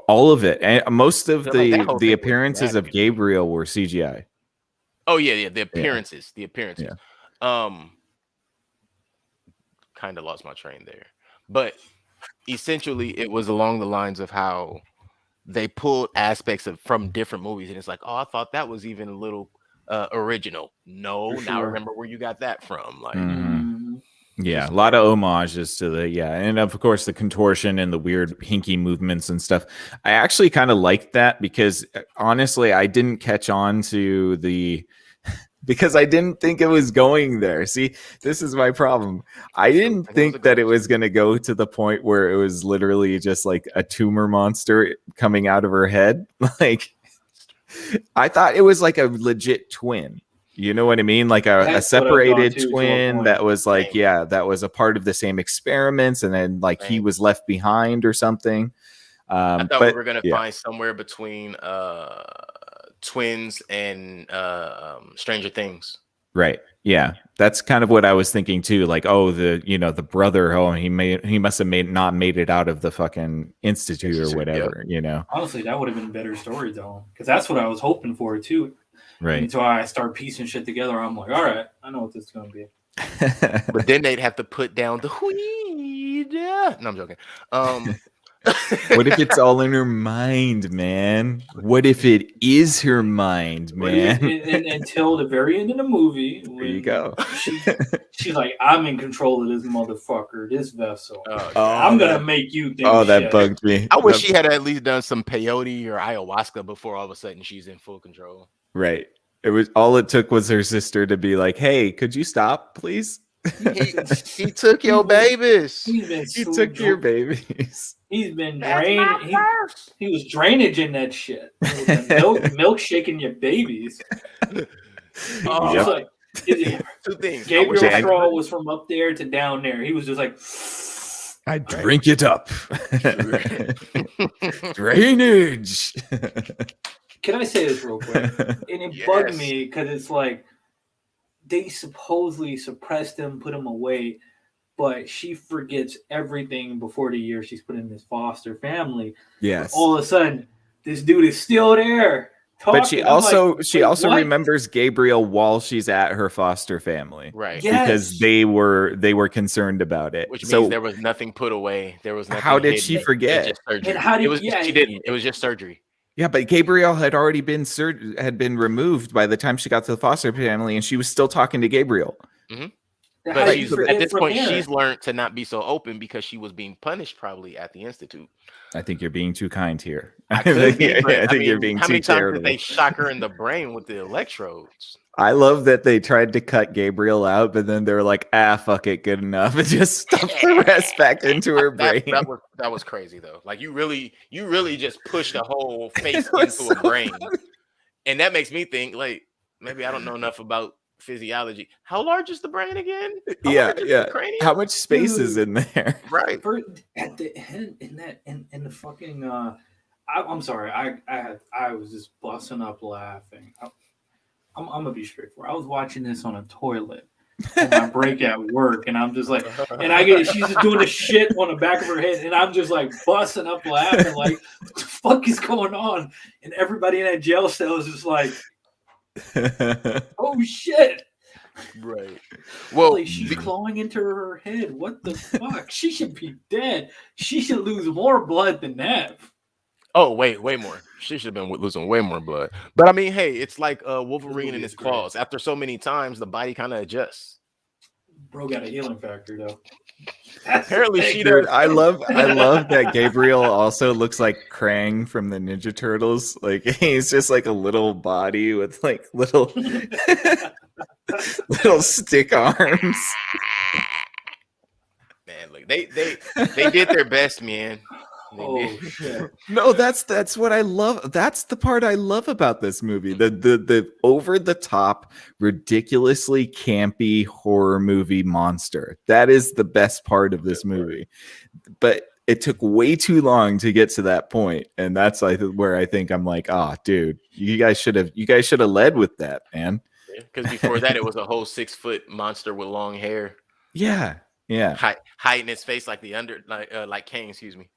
All of it, and most of Like, that whole the thing was appearances of bad. Gabriel were CGI. Oh yeah, the appearances, Yeah. Kind of lost my train there, but essentially it was along the lines of how they pulled aspects of from different movies, and it's like, oh, I thought that was even a little original. No, now I remember where you got that from. Like, yeah, a lot of homages to the and of course the contortion and the weird hinky movements and stuff. I actually kind of liked that because honestly, I didn't catch on to the because I didn't think it was going there. See, this is my problem. I didn't think that it was going to go to the point where it was literally just like a tumor monster coming out of her head. Like, I thought it was like a legit twin. You know what I mean? Like a separated twin that was like, that was a part of the same experiments, and then like he was left behind or something. I thought we were gonna find somewhere between twins and Stranger Things. Right. Yeah. That's kind of what I was thinking too. Like, oh, the brother, he must have not made it out of the fucking institute or whatever, Honestly, that would have been a better story though. Because that's what I was hoping for too. Right. Until I start piecing shit together, I'm like, all right, I know what this is gonna be. But then they'd have to put down the weed. No, I'm joking. What if it's all in her mind, man? What if it is her mind, man? Until the very end of the movie, there you go. She's like, I'm in control of this motherfucker, this vessel. I'm gonna make you think. Oh, that bugged me. I wish she had at least done some peyote or ayahuasca before all of a sudden she's in full control. Right. It was all it took was her sister to be like, "Hey, could you stop, please?" He took your babies. He took your babies. He's been drained. He was drainage in that shit. Milk shaking your babies. Like, two things. Gabriel Straw was from up there to down there. He was just like, I drink it up. Drainage. Can I say this real quick? And it bugged me because it's like they supposedly suppressed him, put him away, but she forgets everything before the year she's put in this foster family. Yes. But all of a sudden, this dude is still there. Talking. But she also remembers Gabriel while she's at her foster family, right? Because they were concerned about it. Which means there was nothing put away. There was nothing. How did she forget? And how did she didn't? It was just surgery. Yeah, but Gabriel had already been removed by the time she got to the foster family, and she was still talking to Gabriel. Mm-hmm. But at this point, she's learned to not be so open because she was being punished probably at the institute. I think you're being too kind here. I think you're being too charitable. How many times did they shock her in the brain with the electrodes? I love that they tried to cut Gabriel out, but then they were like, fuck it, good enough. And just stuffed the rest back into her brain. That was crazy, though. Like, you really just pushed a whole face into a brain. And that makes me think, like, maybe I don't know enough about physiology. How large is the brain again? How much space is in there? Right. At the end, in the fucking I'm sorry, I was just busting up laughing. I'm gonna be straightforward. I was watching this on a toilet on my break at work, and I'm just like, and she's just doing the shit on the back of her head, and I'm just like busting up laughing, like, what the fuck is going on? And everybody in that jail cell is just like, oh shit. Right. Well, she's clawing into her head. What the fuck? She should be dead. She should lose more blood than that. Oh, way more. She should have been losing way more blood. But I mean, hey, it's like Wolverine and his claws. Great. After so many times, the body kind of adjusts. Bro got a healing factor though. Apparently she does. I love that Gabriel also looks like Krang from the Ninja Turtles. Like, he's just like a little body with like little little stick arms. Man, look, they did their best, man. Oh shit! No, that's what I love. That's the part I love about this movie. The over the top, ridiculously campy horror movie monster. That is the best part of this movie. But it took way too long to get to that point, and that's like where I think I'm like, dude, you guys should have led with that, man. Because before that, it was a whole 6-foot monster with long hair. Yeah. Hiding his face like like Kane, excuse me.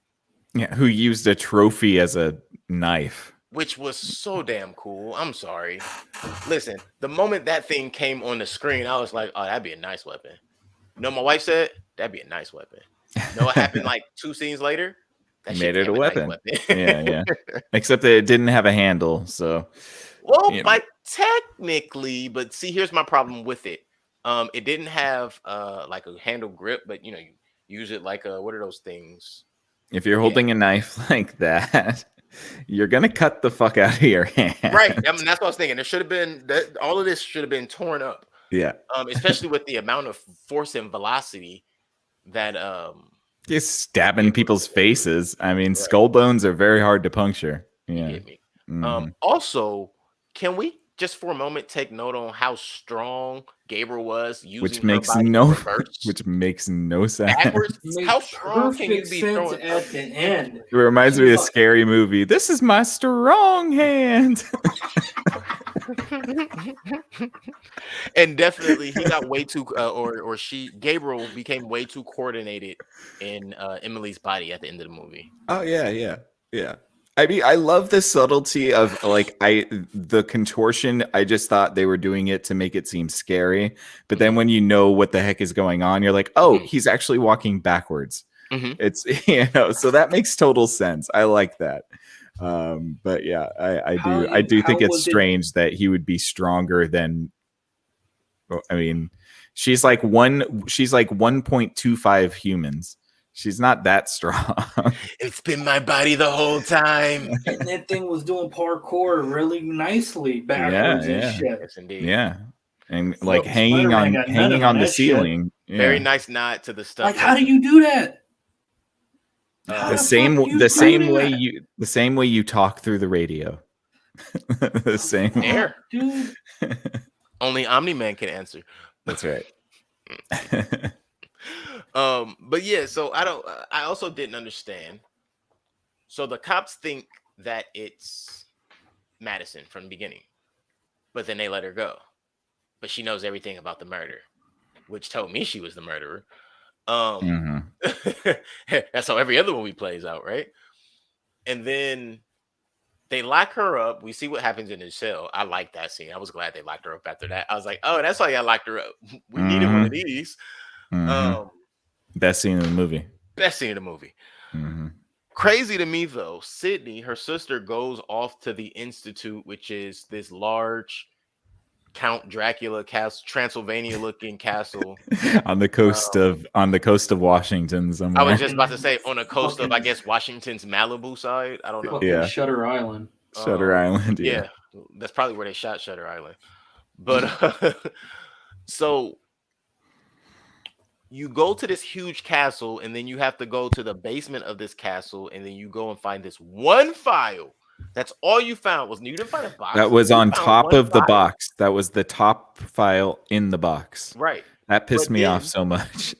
Yeah, who used a trophy as a knife. Which was so damn cool. I'm sorry. Listen, the moment that thing came on the screen, I was like, oh, that'd be a nice weapon. You know what my wife said? That'd be a nice weapon. You know what happened like 2 scenes later? That made it a weapon. Nice weapon. yeah. Except that it didn't have a handle, so. Well, like technically, but see, here's my problem with it. It didn't have like a handle grip, but you use it like what are those things? If you're holding a knife like that, you're gonna cut the fuck out of your hand. Right. I mean, that's what I was thinking. There should have been all of this should have been torn up. Yeah. Especially with the amount of force and velocity that just stabbing people's faces. I mean, skull bones are very hard to puncture. Yeah. You get me. Also, can we just for a moment take note on how strong Gabriel was using which makes no sense. Backwards? How strong can you be throwing at the end? It reminds me of a scary movie. This is my strong hand. And definitely he got way too Gabriel became way too coordinated in Emily's body at the end of the movie. Oh yeah. I mean, I love the subtlety of the contortion. I just thought they were doing it to make it seem scary. But then when you know what the heck is going on, you're like, oh, he's actually walking backwards. It's, so that makes total sense. I like that. But yeah, I do think it's strange that he would be stronger than, I mean, she's like 1.25 humans. She's not that strong. It's been my body the whole time. And that thing was doing parkour really nicely backwards and shit. Yes, indeed. Yeah. And like hanging on the ceiling. Yeah. Very nice nod to the stuff. Like, how do you do that? The same way you talk through the radio. The same air. Dude. Only Omni-Man can answer. That's right. But yeah, so I also didn't understand. So the cops think that it's Madison from the beginning, but then they let her go. But she knows everything about the murder, which told me she was the murderer. That's how every other movie plays out, right? And then they lock her up. We see what happens in the cell. I like that scene. I was glad they locked her up after that. I was like, oh, that's why y'all locked her up. We needed one of these. Best scene in the movie. Crazy to me though, Sydney, her sister, goes off to the Institute, which is this large Count Dracula castle, Transylvania looking castle on the coast of Washington somewhere. I was just about to say on the coast of, I guess, Washington's Malibu side. I don't know. Yeah, Shutter Island. Shutter Island. Yeah, that's probably where they shot Shutter Island. But so you go to this huge castle, and then you have to go to the basement of this castle, and then you go and find this one file. That's all you found. You didn't find a box. That was on top of the box. That was the top file in the box. Right. That pissed me off so much.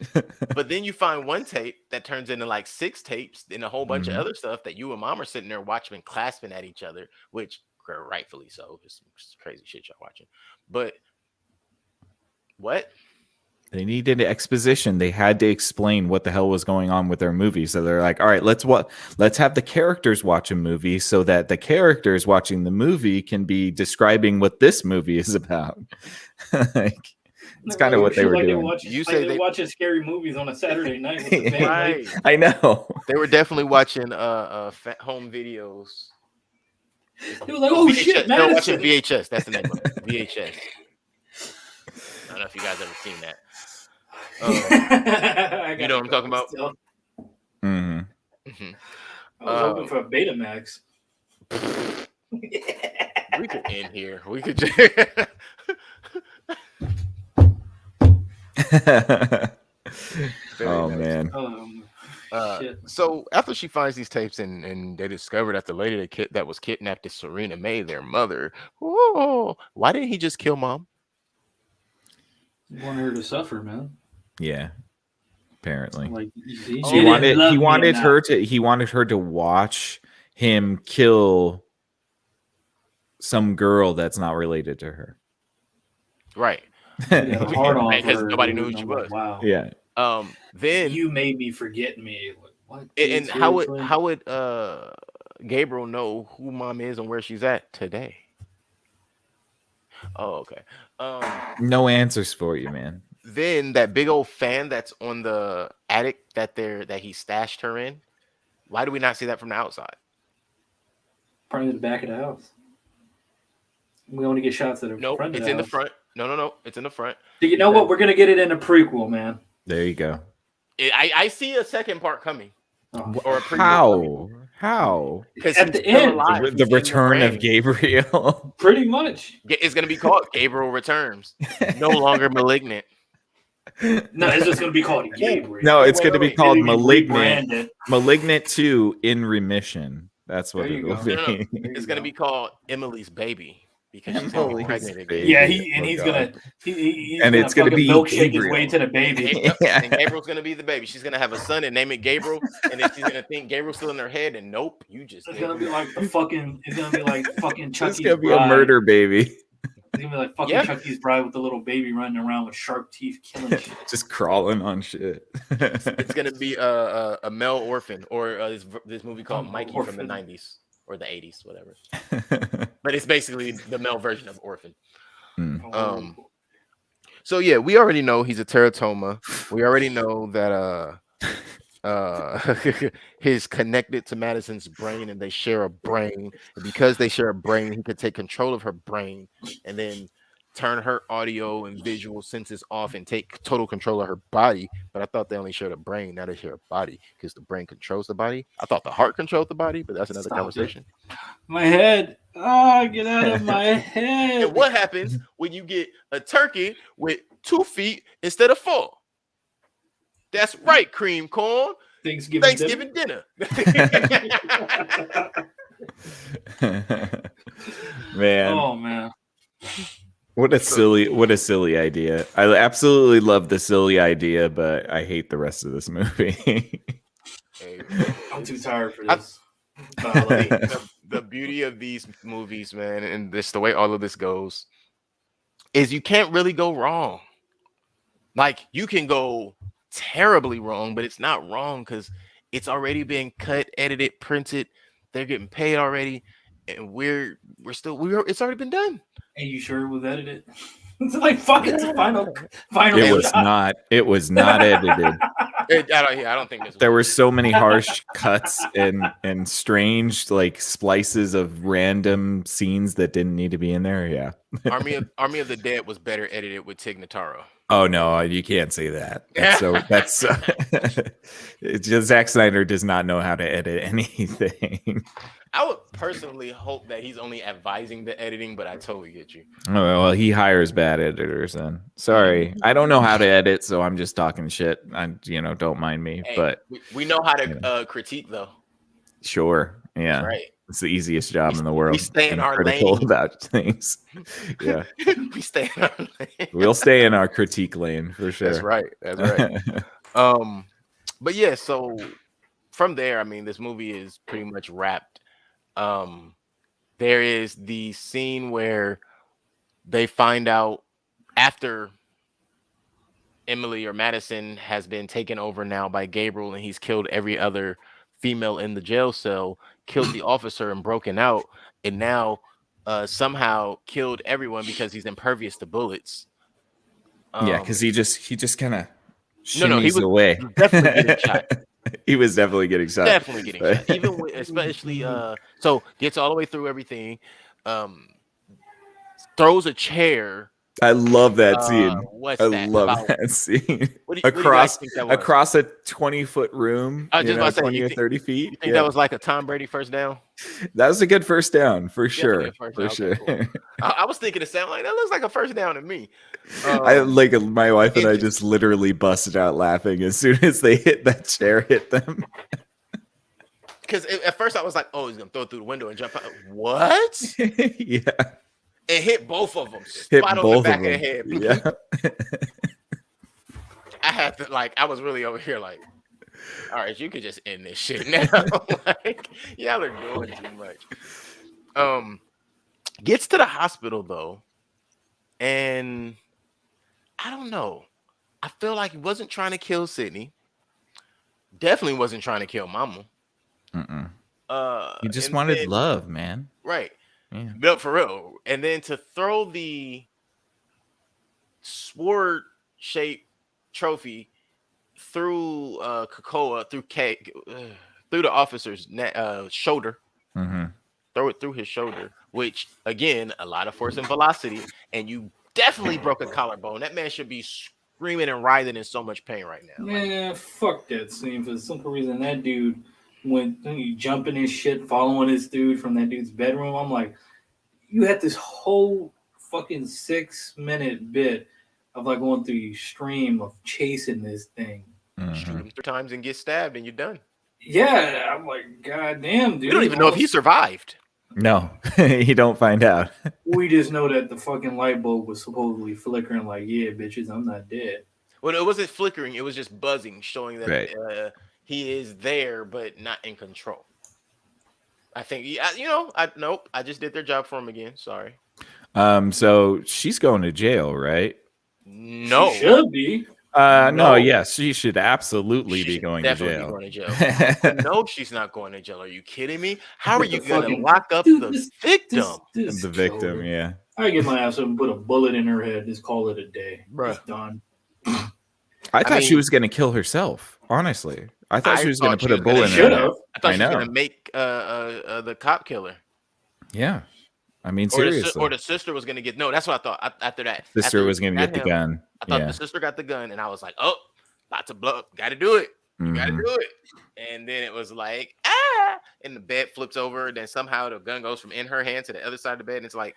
But then you find one tape that turns into like 6 tapes and a whole bunch of other stuff that you and mom are sitting there watching and clasping at each other, which rightfully so. It's crazy shit y'all watching. But what? They needed exposition. They had to explain what the hell was going on with their movie. So they're like, all right, let's have the characters watch a movie so that the characters watching the movie can be describing what this movie is about. It's kind of what they were doing. You say they watching scary movies on a Saturday night with the family. Right. I know. They were definitely watching home videos. They were like, oh shit, they were watching VHS. That's the name of it. VHS. I don't know if you guys ever seen that. You know what I'm talking about? I was hoping for a Betamax. We could end here. We could just oh nice. man. Shit. So after she finds these tapes and they discover that the lady that was kidnapped is Serena May, their mother. Oh, why didn't he just kill mom? You want her to suffer, man. Yeah, apparently. Like you see, Oh, she didn't love me enough. He wanted her to watch him kill some girl that's not related to her. Right. He had a hard on for Because her, nobody dude. knew who she I'm like, was. wow. Yeah. Then You made me forget me. Like, what? and Seriously? how would Gabriel know who mom is and where she's at today? Oh, okay. No answers for you, man. Then that big old fan that's on the attic that he stashed her in. Why do we not see that from the outside? Probably the back of the house. We only get shots of the Nope, front of it's the in the house. front. No, it's in the front. Do you know what? We're gonna get it in a prequel, man. There you go. I see a second part coming. Oh, Or a prequel coming. How? Because At he's the still end. alive. The He's in return of brain. Gabriel. pretty much. It's going to be called Gabriel Returns. No longer Malignant. No, it's just gonna be called Gabriel. No, it's Wait, going to be wait. called It'll be Malignant. rebranded. Malignant 2 in Remission. That's what There it you will go. be. No. There It's you going to go. be called Emily's Baby. Because she's going to be Emily's pregnant Baby. again. Yeah, and Oh, he's God. gonna he's And gonna it's gonna fucking be milkshake his Gabriel. way to the baby. Yep, Yeah. and Gabriel's going to be the baby. She's going to have a son and name it Gabriel. And then she's going to think Gabriel's still in her head. And nope, you just It's did. gonna be like the fucking. It's gonna be like fucking This Chucky's is going to be Bride. a murder baby. It's gonna be like fucking Yeah. Chucky's Bride with the little baby running around with sharp teeth, killing shit. Just crawling on shit. It's going to be a male orphan. Or this movie called Mikey from the Orphan. 90s. Or the 80s, whatever. But it's basically the male version of Orphan. Oh. So yeah, we already know he's a teratoma. We already know that he's connected to Madison's brain and they share a brain. And because they share a brain, he could take control of her brain and then turn her audio and visual senses off and take total control of her body. But I thought they only shared a brain, now they share a body because the brain controls the body. I thought the heart controlled the body, but that's another Stop conversation. My head. Ah, get out of my head. And what happens when you get a turkey with 2 feet instead of 4? That's right, cream corn. Thanksgiving dinner. Man, Oh man. what a silly idea. I absolutely love the silly idea, but I hate the rest of this movie. Hey, I'm too tired for I- this. But I love it. the beauty of these movies, man, and this the way all of this goes, is you can't really go wrong. Like you can go terribly wrong, but it's not wrong because it's already been cut, edited, printed. They're getting paid already, and it's already been done. Hey, you sure it was edited? It's like fucking final It was shot. not. It was not edited. I don't think There were so many harsh cuts and strange like splices of random scenes that didn't need to be in there. Yeah. Army of the Dead was better edited with Tig Notaro. Oh no, you can't say that. That's it's just Zack Snyder does not know how to edit anything. I would personally hope that he's only advising the editing, but I totally get you. Oh, well, he hires bad editors then. Sorry. I don't know how to edit, so I'm just talking shit. Don't mind me. Hey, but we know how to critique though. sure. Yeah. Right. It's the easiest job in the world. We stay in and our critical lane. about things. Yeah. We stay in our lane. We'll stay in our critique lane for sure. That's right. That's right. But yeah, so from there, I mean, this movie is pretty much wrapped. There is the scene where they find out after Emily or Madison has been taken over now by Gabriel and he's killed every other female in the jail cell, killed the officer and broken out, and now somehow killed everyone because he's impervious to bullets. Yeah, because he just kind of he was away. definitely getting shot. He was definitely getting shot. Definitely getting shot. Even with, especially so gets all the way through everything. Throws a chair I love that scene. What's I that love about? that scene. What do you guys think that was? Across a 20-foot room, I was just about to say, 20 or 30 feet. you think that was like a Tom Brady first down? That was a good first down for Definitely sure. a first For down. sure. Okay, cool. I was thinking the sound like that looks like a first down to me. I like my wife and I just literally busted out laughing as soon as they hit that chair, hit them. Because at first I was like, "Oh, he's gonna throw it through the window and jump out." What? Yeah. It hit both of them. Hit Spot on both the back of of the them. head. Yeah. I had to I was really over here like, all right, you could just end this shit now. Like, y'all are doing too much. Gets to the hospital though, and I don't know. I feel like he wasn't trying to kill Sydney. Definitely wasn't trying to kill Mama. He just wanted love, man. Right. Yeah. Built for real. And then to throw the sword shaped trophy through Kakoa, through through the officer's shoulder. Throw it through his shoulder, which again, a lot of force and velocity, and you definitely broke a collarbone. That man should be screaming and writhing in so much pain right now. Man, fuck that scene. For some reason, that dude went jumping his shit, following this dude from that dude's bedroom. I'm like, you had this whole fucking 6-minute bit of like going through your stream of chasing this thing. Shoot him 3 times and get stabbed, and you're done. Yeah, I'm like, god damn, dude. You don't even know if he survived. No, you don't find out. We just know that the fucking light bulb was supposedly flickering. Like, yeah, bitches, I'm not dead. Well, it wasn't flickering; it was just buzzing, showing that he is there, but not in control. I think, nope. I just did their job for him again. Sorry. So she's going to jail, right? No, she should be. No, yes, she should absolutely be going to jail. Be going to jail. No, she's not going to jail. Are you kidding me? How are you going to lock up the victim? The victim, yeah. I get my ass up and put a bullet in her head. Just call it a day. Bruh. It's done. I thought she was going to kill herself. Honestly, I thought she was going to put a bullet in her head. I thought she was going to make the cop killer. Yeah. I mean, seriously. Or the sister was going to get... No, that's what I thought. After that. Sister was going to get the gun. I thought the sister got the gun, and I was like, oh, about to blow up. Got to do it. Got to do it. And then it was like, and the bed flips over, and then somehow the gun goes from in her hand to the other side of the bed, and it's like,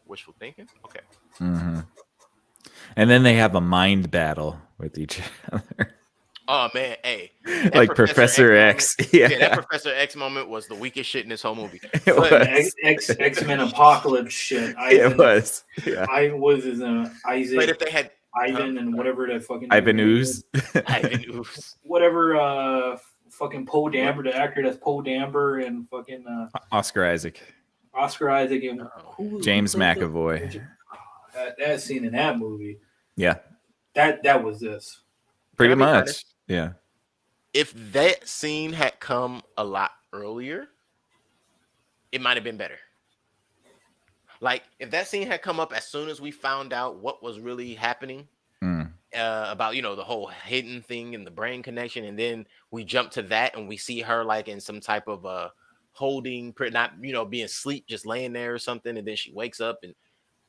wishful thinking? Okay. And then they have a mind battle with each other. Oh man, hey, like Professor X. Yeah, that Professor X moment was the weakest shit in this whole movie. X-Men Apocalypse shit. It was. Yeah. I was Isaac. But if they had Ivan and whatever that fucking Ivan Ooze. Ivan Ooze. Whatever fucking Poe Dameron, the actor that's Poe Dameron and fucking Oscar Isaac. And James McAvoy. That scene in that movie. Yeah. That was this. Pretty much. Yeah. If that scene had come a lot earlier, it might have been better. Like if that scene had come up as soon as we found out what was really happening about, the whole hidden thing and the brain connection, and then we jump to that and we see her like in some type of holding, not being asleep, just laying there or something, and then she wakes up, and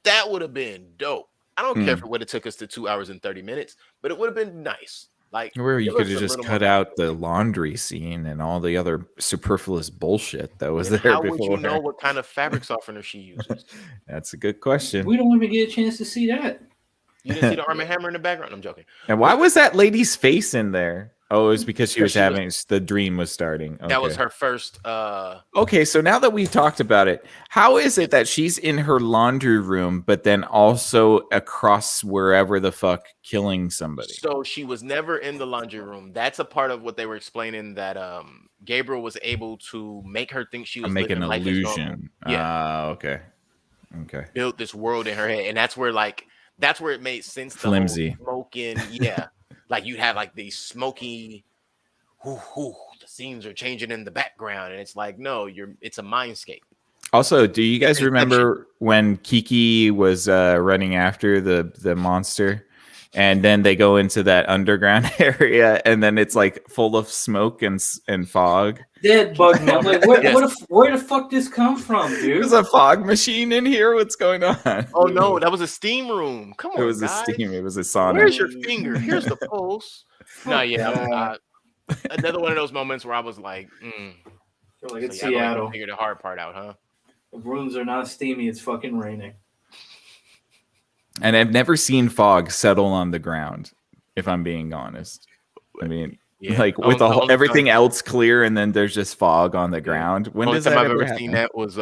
that would have been dope. I don't care if it would have took us to 2 hours and 30 minutes, but it would have been nice. Like where you could have just cut out the laundry scene and all the other superfluous bullshit that was there before. How would you know what kind of fabric softener she uses? That's a good question. We don't even get a chance to see that. You didn't see the Arm & Hammer in the background? I'm joking. And why was that lady's face in there? Oh, it was because she was having the dream was starting. Okay. That was her first. Okay, so now that we've talked about it, how is it that she's in her laundry room, but then also across wherever the fuck killing somebody? So she was never in the laundry room. That's a part of what they were explaining, that Gabriel was able to make her think she was make an living illusion. Yeah. Okay. Built this world in her head, and that's where it made sense. Flimsy. Smoking, yeah. Like you'd have like these smoky, the scenes are changing in the background, and it's like, no, it's a mindscape. Also, do you guys remember when Kiki was running after the monster, And then they go into that underground area, and then it's like full of smoke and fog. That bugged me. I'm like, where the fuck this come from, dude? There's a fog machine in here. What's going on? Oh no, that was a steam room. Come on, It was guys. a steam. It was a sauna. Where's your finger? Here's the pulse. No, yeah. Another one of those moments where I was like, Like it's so Seattle. Figure the hard part out, huh? The rooms are not steamy. It's fucking raining. And I've never seen fog settle on the ground, if I'm being honest. I mean, like with everything else clear, and then there's just fog on the ground. When does that I've ever ever happen? seen that was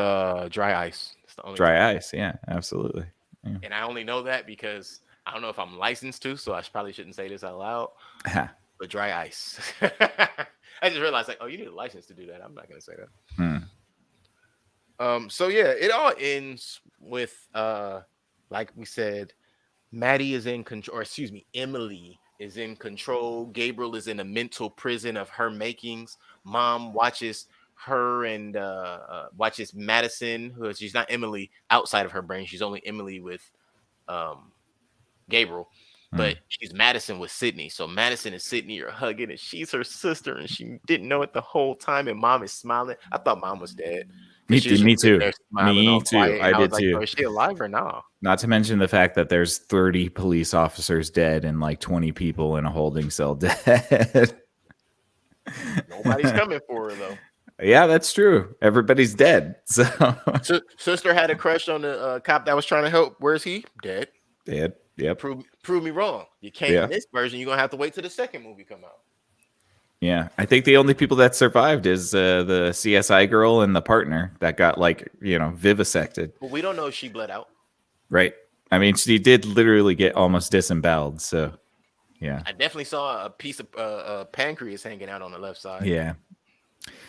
dry ice. It's the only dry ice, yeah, absolutely. Yeah. And I only know that because I don't know if I'm licensed to, so I probably shouldn't say this out loud. But dry ice. I just realized, like, oh, you need a license to do that. I'm not gonna say that. So yeah, it all ends with like we said, Maddie is in control, or excuse me, Emily is in control. Gabriel is in a mental prison of her makings. Mom watches her and watches Madison, who she's not Emily outside of her brain. She's only Emily with Gabriel. But she's Madison with Sydney. So Madison and Sydney are hugging, and she's her sister, and she didn't know it the whole time. And Mom is smiling. I thought Mom was dead. Me too. Me too. I did like, too. oh, is she alive or not? Not to mention the fact that there's 30 police officers dead and like 20 people in a holding cell dead. Nobody's coming for her though. Yeah, that's true. Everybody's dead. So sister had a crush on the cop that was trying to help. Where's he? Dead. Dead. Yep. Prove me wrong. You can't in this version. You're gonna have to wait till the second movie come out. Yeah, I think the only people that survived is the CSI girl and the partner that got vivisected. But we don't know if she bled out. Right. I mean, she did literally get almost disemboweled. So, yeah. I definitely saw a piece of pancreas hanging out on the left side. Yeah.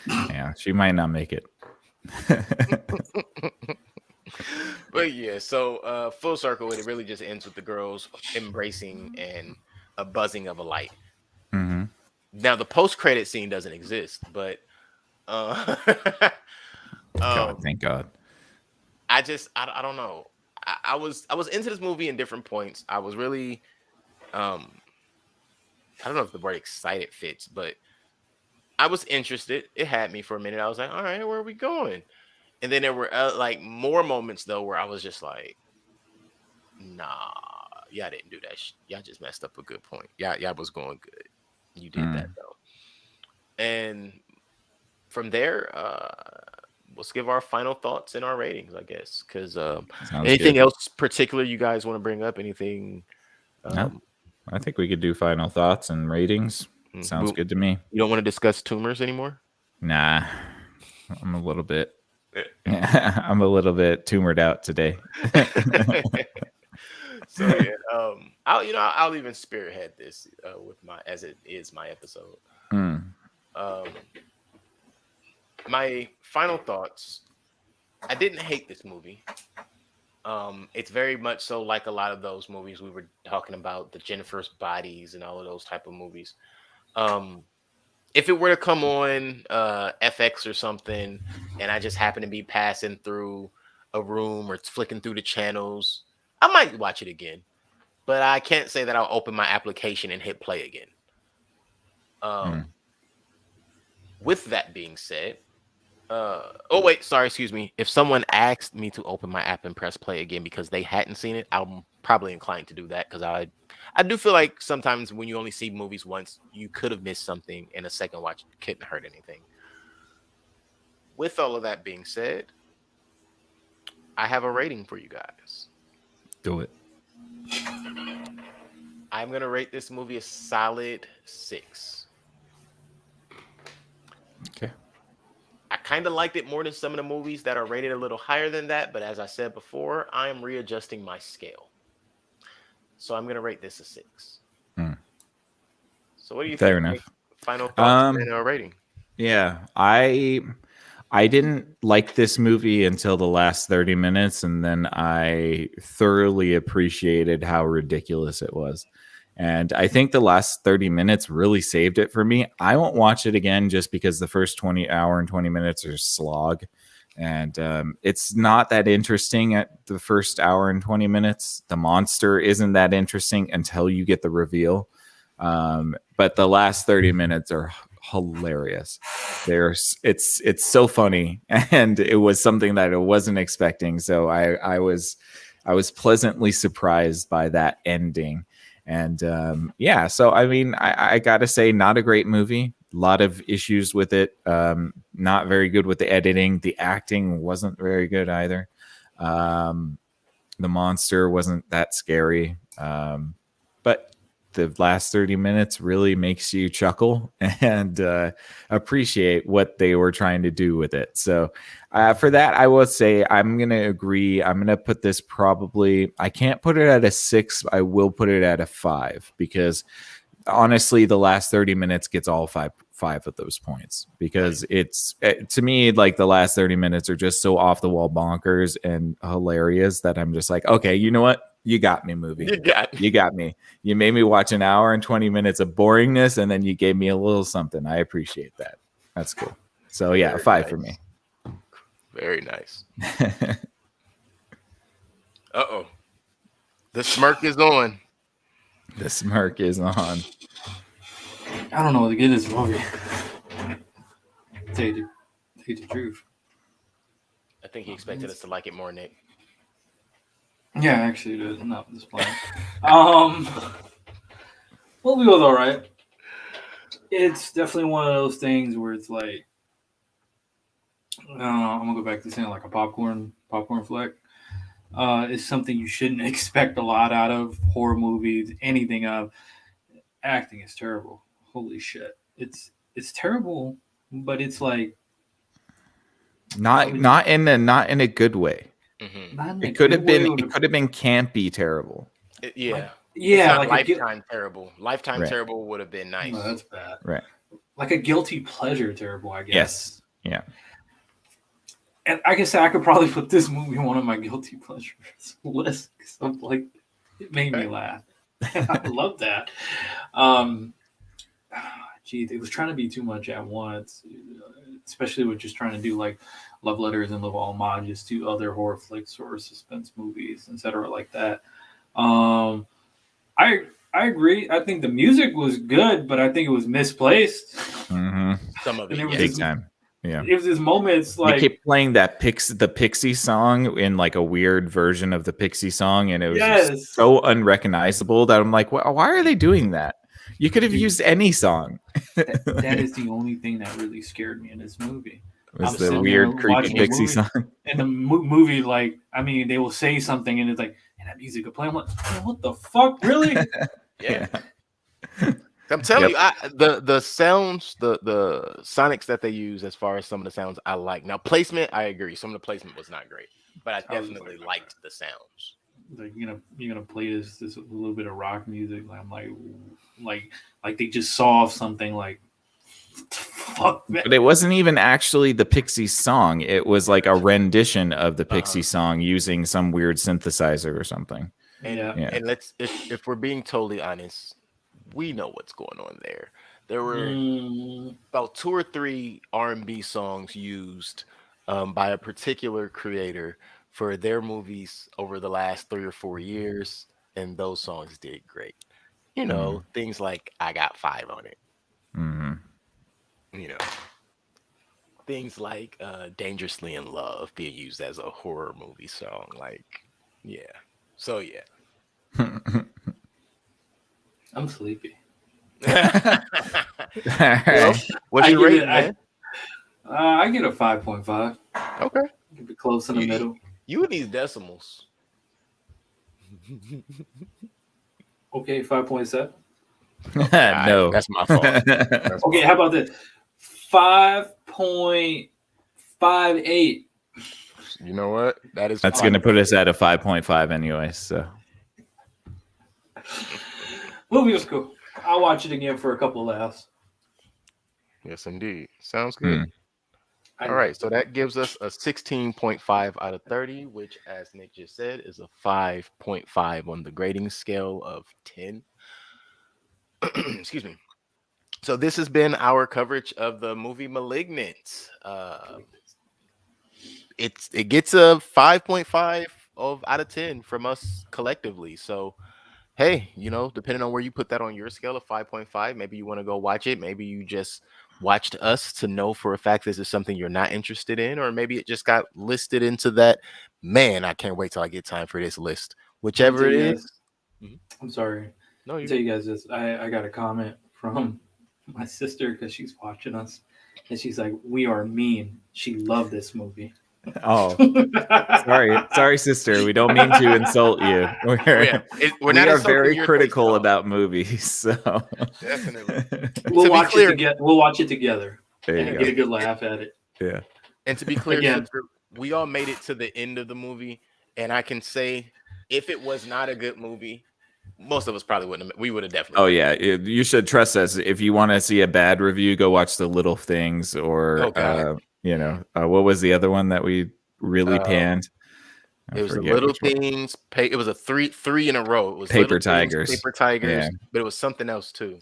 Yeah, she might not make it. But yeah, so full circle, it really just ends with the girls embracing and a buzzing of a light. Mm-hmm. Now the post-credit scene doesn't exist, but God, thank God. I don't know. I was into this movie in different points. I was really I don't know if the word excited fits, but I was interested. It had me for a minute. I was like, all right, where are we going? And then there were like more moments though where I was just like, nah, y'all didn't do that. Y'all just messed up a good point. Y'all was going good. You did that though. And from there, let's give our final thoughts and our ratings, I guess. Because anything else particular you guys want to bring up? Anything? No, I think we could do final thoughts and ratings. Sounds good to me. You don't want to discuss tumors anymore? Nah, I'm a little bit tumored out today. So yeah, I'll even spearhead this with as it is my episode. My final thoughts. I didn't hate this movie. It's very much so like a lot of those movies we were talking about, the Jennifer's Bodies and all of those type of movies. If it were to come on FX or something, and I just happen to be passing through a room or flicking through the channels, I might watch it again. But I can't say that I'll open my application and hit play again. With that being said, excuse me. If someone asked me to open my app and press play again because they hadn't seen it, I'm probably inclined to do that because I do feel like sometimes when you only see movies once, you could have missed something, and a second watch couldn't hurt anything. With all of that being said, I have a rating for you guys. Do it. I'm going to rate this movie a solid 6. Okay. I kind of liked it more than some of the movies that are rated a little higher than that, but as I said before, I am readjusting my scale. So I'm going to rate this a 6. So what do you think? Fair enough. Final thoughts and a rating? Yeah, I didn't like this movie until the last 30 minutes, and then I thoroughly appreciated how ridiculous it was. And I think the last 30 minutes really saved it for me. I won't watch it again just because the first 20 minutes are slog. And it's not that interesting at the first hour and 20 minutes. The monster isn't that interesting until you get the reveal. But the last 30 minutes are hilarious. It's so funny, and it was something that I wasn't expecting. So I was pleasantly surprised by that ending. And yeah, so I mean, I gotta say, not a great movie. A lot of issues with it. Not very good with the editing. The acting wasn't very good either. The monster wasn't that scary. But the last 30 minutes really makes you chuckle and appreciate what they were trying to do with it. So for that, I will say I'm going to agree. I'm going to put this probably, I can't put it at a 6. I will put it at a 5 because honestly, the last 30 minutes gets all five of those points because it's to me, like the last 30 minutes are just so off the wall bonkers and hilarious that I'm just like, okay, you know what? You got me, movie. You got me. You made me watch an hour and 20 minutes of boringness, and then you gave me a little something. I appreciate that. That's cool. So yeah, a 5 for me. Very nice. Uh-oh. The smirk is on. The smirk is on. I don't know what to get this movie. Tell you the truth. I think he expected us to like it more, Nick. Yeah, actually, it is. Not this plan. Movie was all right. It's definitely one of those things where it's like, I don't know. I'm gonna go back to saying like a popcorn flick. It's something you shouldn't expect a lot out of horror movies. Anything of acting is terrible. Holy shit! It's terrible, but it's like not in a good way. Mm-hmm. It could have been campy terrible. Yeah. Yeah, like Lifetime terrible. Lifetime right. terrible would have been nice. No, that's bad. Right. Like a guilty pleasure terrible, I guess. Yes. Yeah. And I guess I could probably put this movie on one of my guilty pleasures list because I'm like, it made me laugh. I love that. Gee, it was trying to be too much at once, especially with just trying to do like love letters and little homages to other horror flicks or suspense movies, etc. like that. I agree. I think the music was good, but I think it was misplaced. Mm-hmm. Some of it, big time. Yeah, it was this moments like they kept playing that the Pixie song in like a weird version of the Pixie song, and it was so unrecognizable that I'm like, why are they doing that? You could have used any song. that is the only thing that really scared me in this movie. Was the weird, creepy Pixie song. And the movie, like, I mean, they will say something and it's like, and that music will play. I'm like, what the fuck? Really? Yeah. I'm telling you, the sounds, the sonics that they use as far as some of the sounds I like. Now, placement, I agree. Some of the placement was not great, but I definitely liked the sounds. Like, you're gonna play this a little bit of rock music. Like, I'm like they just saw something like, fuck, man. But it wasn't even actually the Pixie song. It was like a rendition of the Pixie song using some weird synthesizer or something. And, and let's, if we're being totally honest, we know what's going on there. There were about 2 or 3 R&B songs used by a particular creator for their movies over the last 3 or 4 years, and those songs did great. You know, things like "I Got 5 on It." Mm-hmm. You know, things like "Dangerously in Love" being used as a horror movie song. Like, yeah. So yeah. I'm sleepy. Well, what's your rating, man? I get a 5.5. Okay. Keep it close in the middle. You and these decimals. Okay, 5.7. No, that's my fault. Okay, how about this? 5.58. You know what? That's going to put us at a 5.5 anyway. So, movie was cool. I'll watch it again for a couple of laughs. Yes, indeed. Sounds good. All right, so that gives us a 16.5 out of 30, which, as Nick just said, is a 5.5 on the grading scale of 10. Excuse me. So this has been our coverage of the movie *Malignant*. it gets a 5.5 out of 10 from us collectively. So hey, depending on where you put that on your scale of 5.5, maybe you want to go watch it. Maybe you just watched us to know for a fact this is something you're not interested in, or maybe it just got listed into that. Man, I can't wait till I get time for this list. Let me Whichever tell it you is. guys. I'm sorry. No, Let me you tell you guys this. I got a comment from my sister because she's watching us, and she's like, "We are mean." She loved this movie. Oh, sorry, sister. We don't mean to insult you. we're We not are insulting very your taste at critical all. about movies. So Definitely. We'll To be watch it clear, together. We'll watch it together there and you get go. a good laugh at it. Yeah. and to be clear, Again. sister, we all made it to the end of the movie, and I can say, if it was not a good movie, most of us probably wouldn't have. We would have definitely. Oh yeah, you should trust us. If you want to see a bad review, go watch The Little Things, or Oh God. what was the other one that we really Um, panned? I It was the forget Little which one. Things. It was a three in a row. It was Paper Little Things, Tigers. Paper Tigers, Yeah. but it was something else too.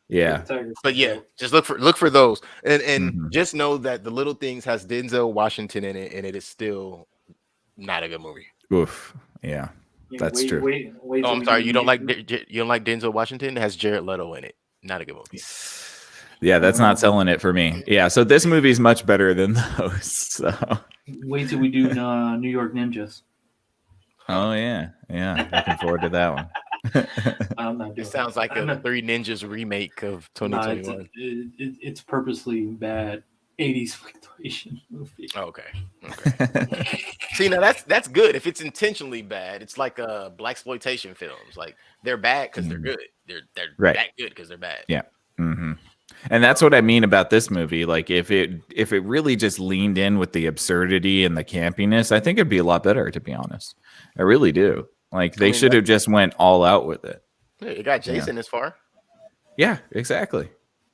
Yeah. But yeah, just look for those, and Mhm. just know that the Little Things has Denzel Washington in it, and it is still not a good movie. Oof. Yeah. That's true. Wait Oh, till I'm we sorry, do you don't like the you don't like Denzel Washington? It has Jared Leto in it. Not a good movie. Yeah, that's not selling it for me. Yeah, so this movie is much better than those. So. Wait till we do New York Ninjas. Oh yeah, looking forward to that one. I'm not doing It sounds like I'm a not- Three Ninjas remake of Nah, 2021. it's purposely bad 80s exploitation movie. Okay. See, now that's good. If it's intentionally bad, it's like black exploitation films. Like they're bad because they're good. They're Right. that good because they're bad. Yeah. Mm-hmm. And that's what I mean about this movie. Like if it really just leaned in with the absurdity and the campiness, I think it'd be a lot better, to be honest. I really do. Like they should have just went all out with it. Yeah, it got Jason this far. Yeah, exactly.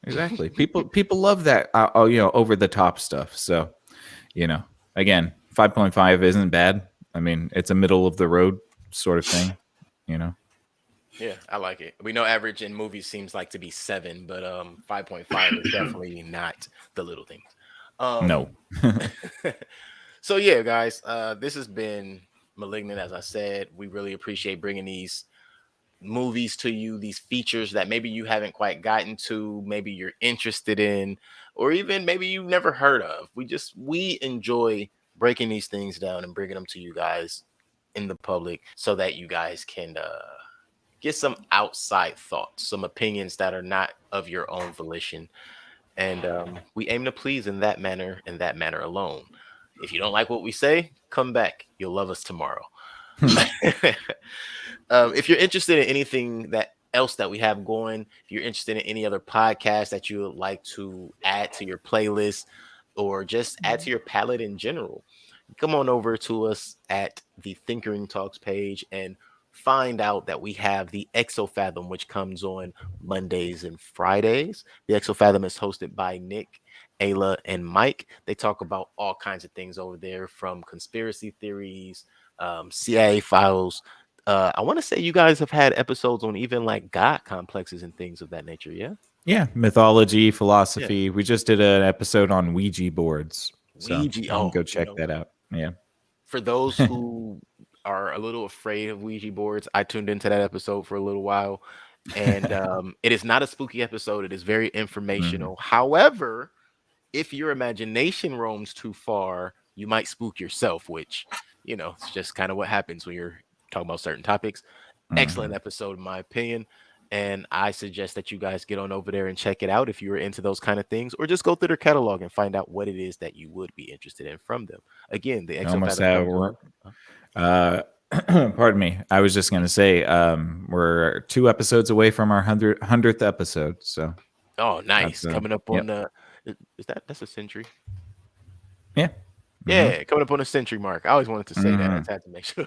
People love that over the top stuff. So, again, 5.5 isn't bad. I mean, it's a middle of the road sort of thing, Yeah, I like it. We know average in movies seems like to be 7, but 5.5 is definitely not The Little Things. No. So yeah, guys, this has been Malignant. As I said, we really appreciate bringing these movies to you, these features that maybe you haven't quite gotten to, maybe you're interested in, or even maybe you've never heard of. We enjoy breaking these things down and bringing them to you guys in the public so that you guys can get some outside thoughts, some opinions that are not of your own volition. And we aim to please in that manner alone. If you don't like what we say, come back. You'll love us tomorrow. If you're interested in anything else that we have going, if you're interested in any other podcast that you would like to add to your playlist or just add to your palette in general, come on over to us at the Thinkering Talks page and find out that we have the Exofathom, which comes on Mondays and Fridays. The Exofathom is hosted by Nick, Ayla, and Mike. They talk about all kinds of things over there, from conspiracy theories, CIA files. I want to say you guys have had episodes on even like God complexes and things of that nature. Yeah. Yeah, mythology, philosophy. Yeah. We just did an episode on Ouija boards. Ouija. So go check that out. Yeah. For those who are a little afraid of Ouija boards, I tuned into that episode for a little while, and it is not a spooky episode. It is very informational. However, if your imagination roams too far, you might spook yourself, which, it's just kind of what happens when you're talking about certain topics. Excellent episode, in my opinion. And I suggest that you guys get on over there and check it out if you're into those kind of things, or just go through their catalog and find out what it is that you would be interested in from them. Again, the Exofathom. Pardon me. I was just going to say we're 2 episodes away from our 100th episode. So. Oh, nice. Coming up on that's a century. Yeah. Yeah, coming up on a century mark. I always wanted to say that. I just had to make sure.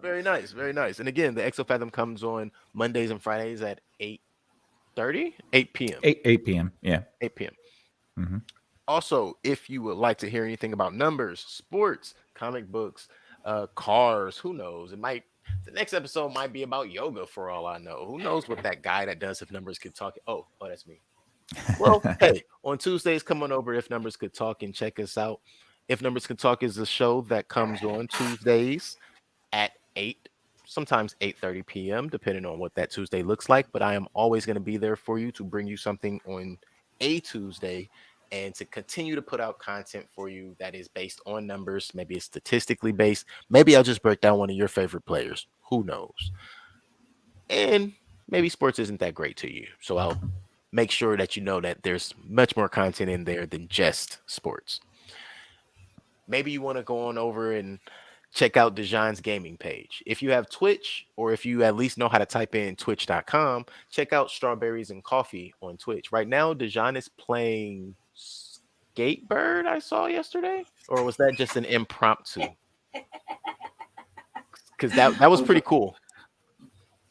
Very nice, very nice. And again, the Exofathom comes on Mondays and Fridays at 8:30, 8 p.m. 8 p.m. Yeah, 8 p.m. Also, if you would like to hear anything about numbers, sports, comic books, cars, who knows? The next episode might be about yoga for all I know. Who knows what that guy that does If Numbers Could Talk? Oh, that's me. Well, hey, on Tuesdays, come on over If Numbers Could Talk and check us out. If Numbers Can Talk is a show that comes on Tuesdays at 8, sometimes 8:30 p.m., depending on what that Tuesday looks like. But I am always going to be there for you to bring you something on a Tuesday and to continue to put out content for you that is based on numbers. Maybe it's statistically based. Maybe I'll just break down one of your favorite players. Who knows? And maybe sports isn't that great to you. So I'll make sure that you know that there's much more content in there than just sports. Maybe you want to go on over and check out Dejan's gaming page. If you have Twitch, or if you at least know how to type in twitch.com, check out Strawberries and Coffee on Twitch. Right now, Dejan is playing Skatebird, I saw yesterday. Or was that just an impromptu? Because that was pretty cool.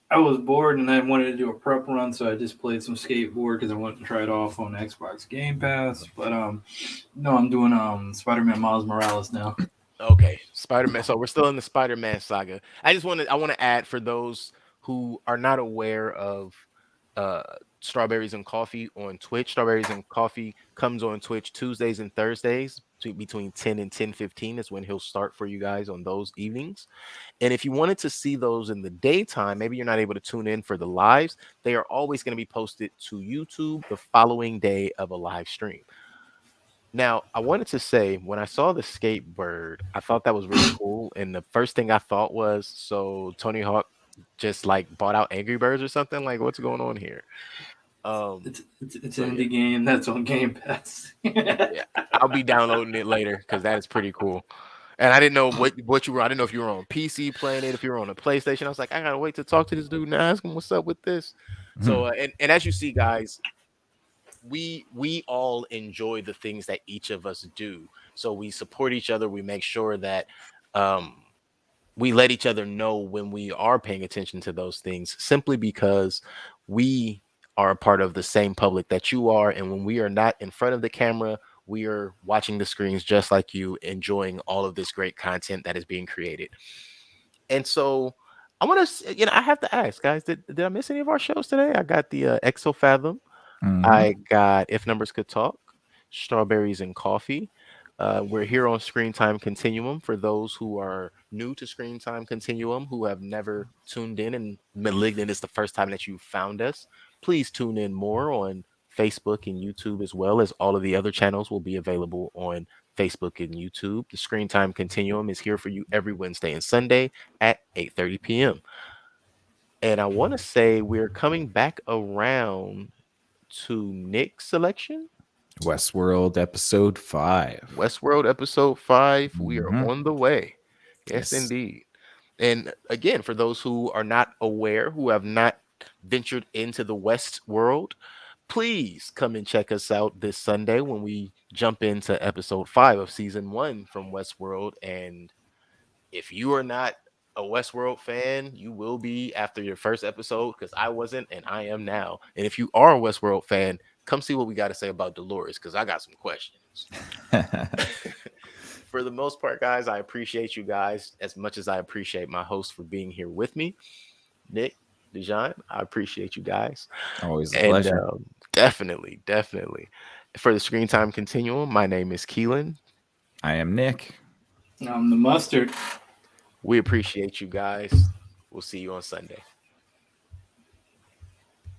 I was bored and I wanted to do a prep run, so I just played some skateboard because I wanted to try it off on Xbox Game Pass. But no, I'm doing Spider-Man Miles Morales now. Okay, Spider-Man. So we're still in the Spider-Man saga. I want to add, for those who are not aware of uh Strawberries and Coffee on Twitch. Strawberries and Coffee comes on Twitch Tuesdays and Thursdays between 10 and 10:15 is when he'll start for you guys on those evenings. And if you wanted to see those in the daytime, maybe you're not able to tune in for the lives, they are always going to be posted to YouTube the following day of a live stream. Now, I wanted to say, when I saw the skatebird, I thought that was really cool. And the first thing I thought was, so Tony Hawk just like bought out Angry Birds or something? Like, what's going on here? It's an indie game that's on Game Pass. Yeah, I'll be downloading it later because that is pretty cool. And I didn't know what you were. I didn't know if you were on PC playing it, if you were on a PlayStation. I was like, I gotta wait to talk to this dude and ask him what's up with this. So, and as you see, guys, we all enjoy the things that each of us do. So we support each other. We make sure that we let each other know when we are paying attention to those things, simply because we are a part of the same public that you are. And when we are not in front of the camera, we are watching the screens just like you, enjoying all of this great content that is being created. And so I want to, I have to ask, guys, did I miss any of our shows today? I got the Exo Fathom. I got If Numbers Could Talk, Strawberries and Coffee. We're here on Screen Time Continuum. For those who are new to Screen Time Continuum, who have never tuned in, and Malignant is the first time that you found us, please tune in more on Facebook and YouTube, as well as all of the other channels will be available on Facebook and YouTube. The Screen Time Continuum is here for you every Wednesday and Sunday at 8:30 p.m. And I want to say we're coming back around to Nick's selection. Westworld episode 5. Westworld episode 5. We are on the way. Yes, indeed. And again, for those who are not aware, who have not ventured into the West world, please come and check us out this Sunday when we jump into episode 5 of season 1 from Westworld. And if you are not a Westworld fan, you will be after your first episode, because I wasn't and I am now. And if you are a Westworld fan, come see what we got to say about Dolores, because I got some questions. For the most part, guys, I appreciate you guys as much as I appreciate my host for being here with me. Nick, Dejan, I appreciate you guys. Always a pleasure. Definitely. For the Screen Time Continuum, my name is Keelan. I am Nick. I'm the Mustard. We appreciate you guys. We'll see you on Sunday.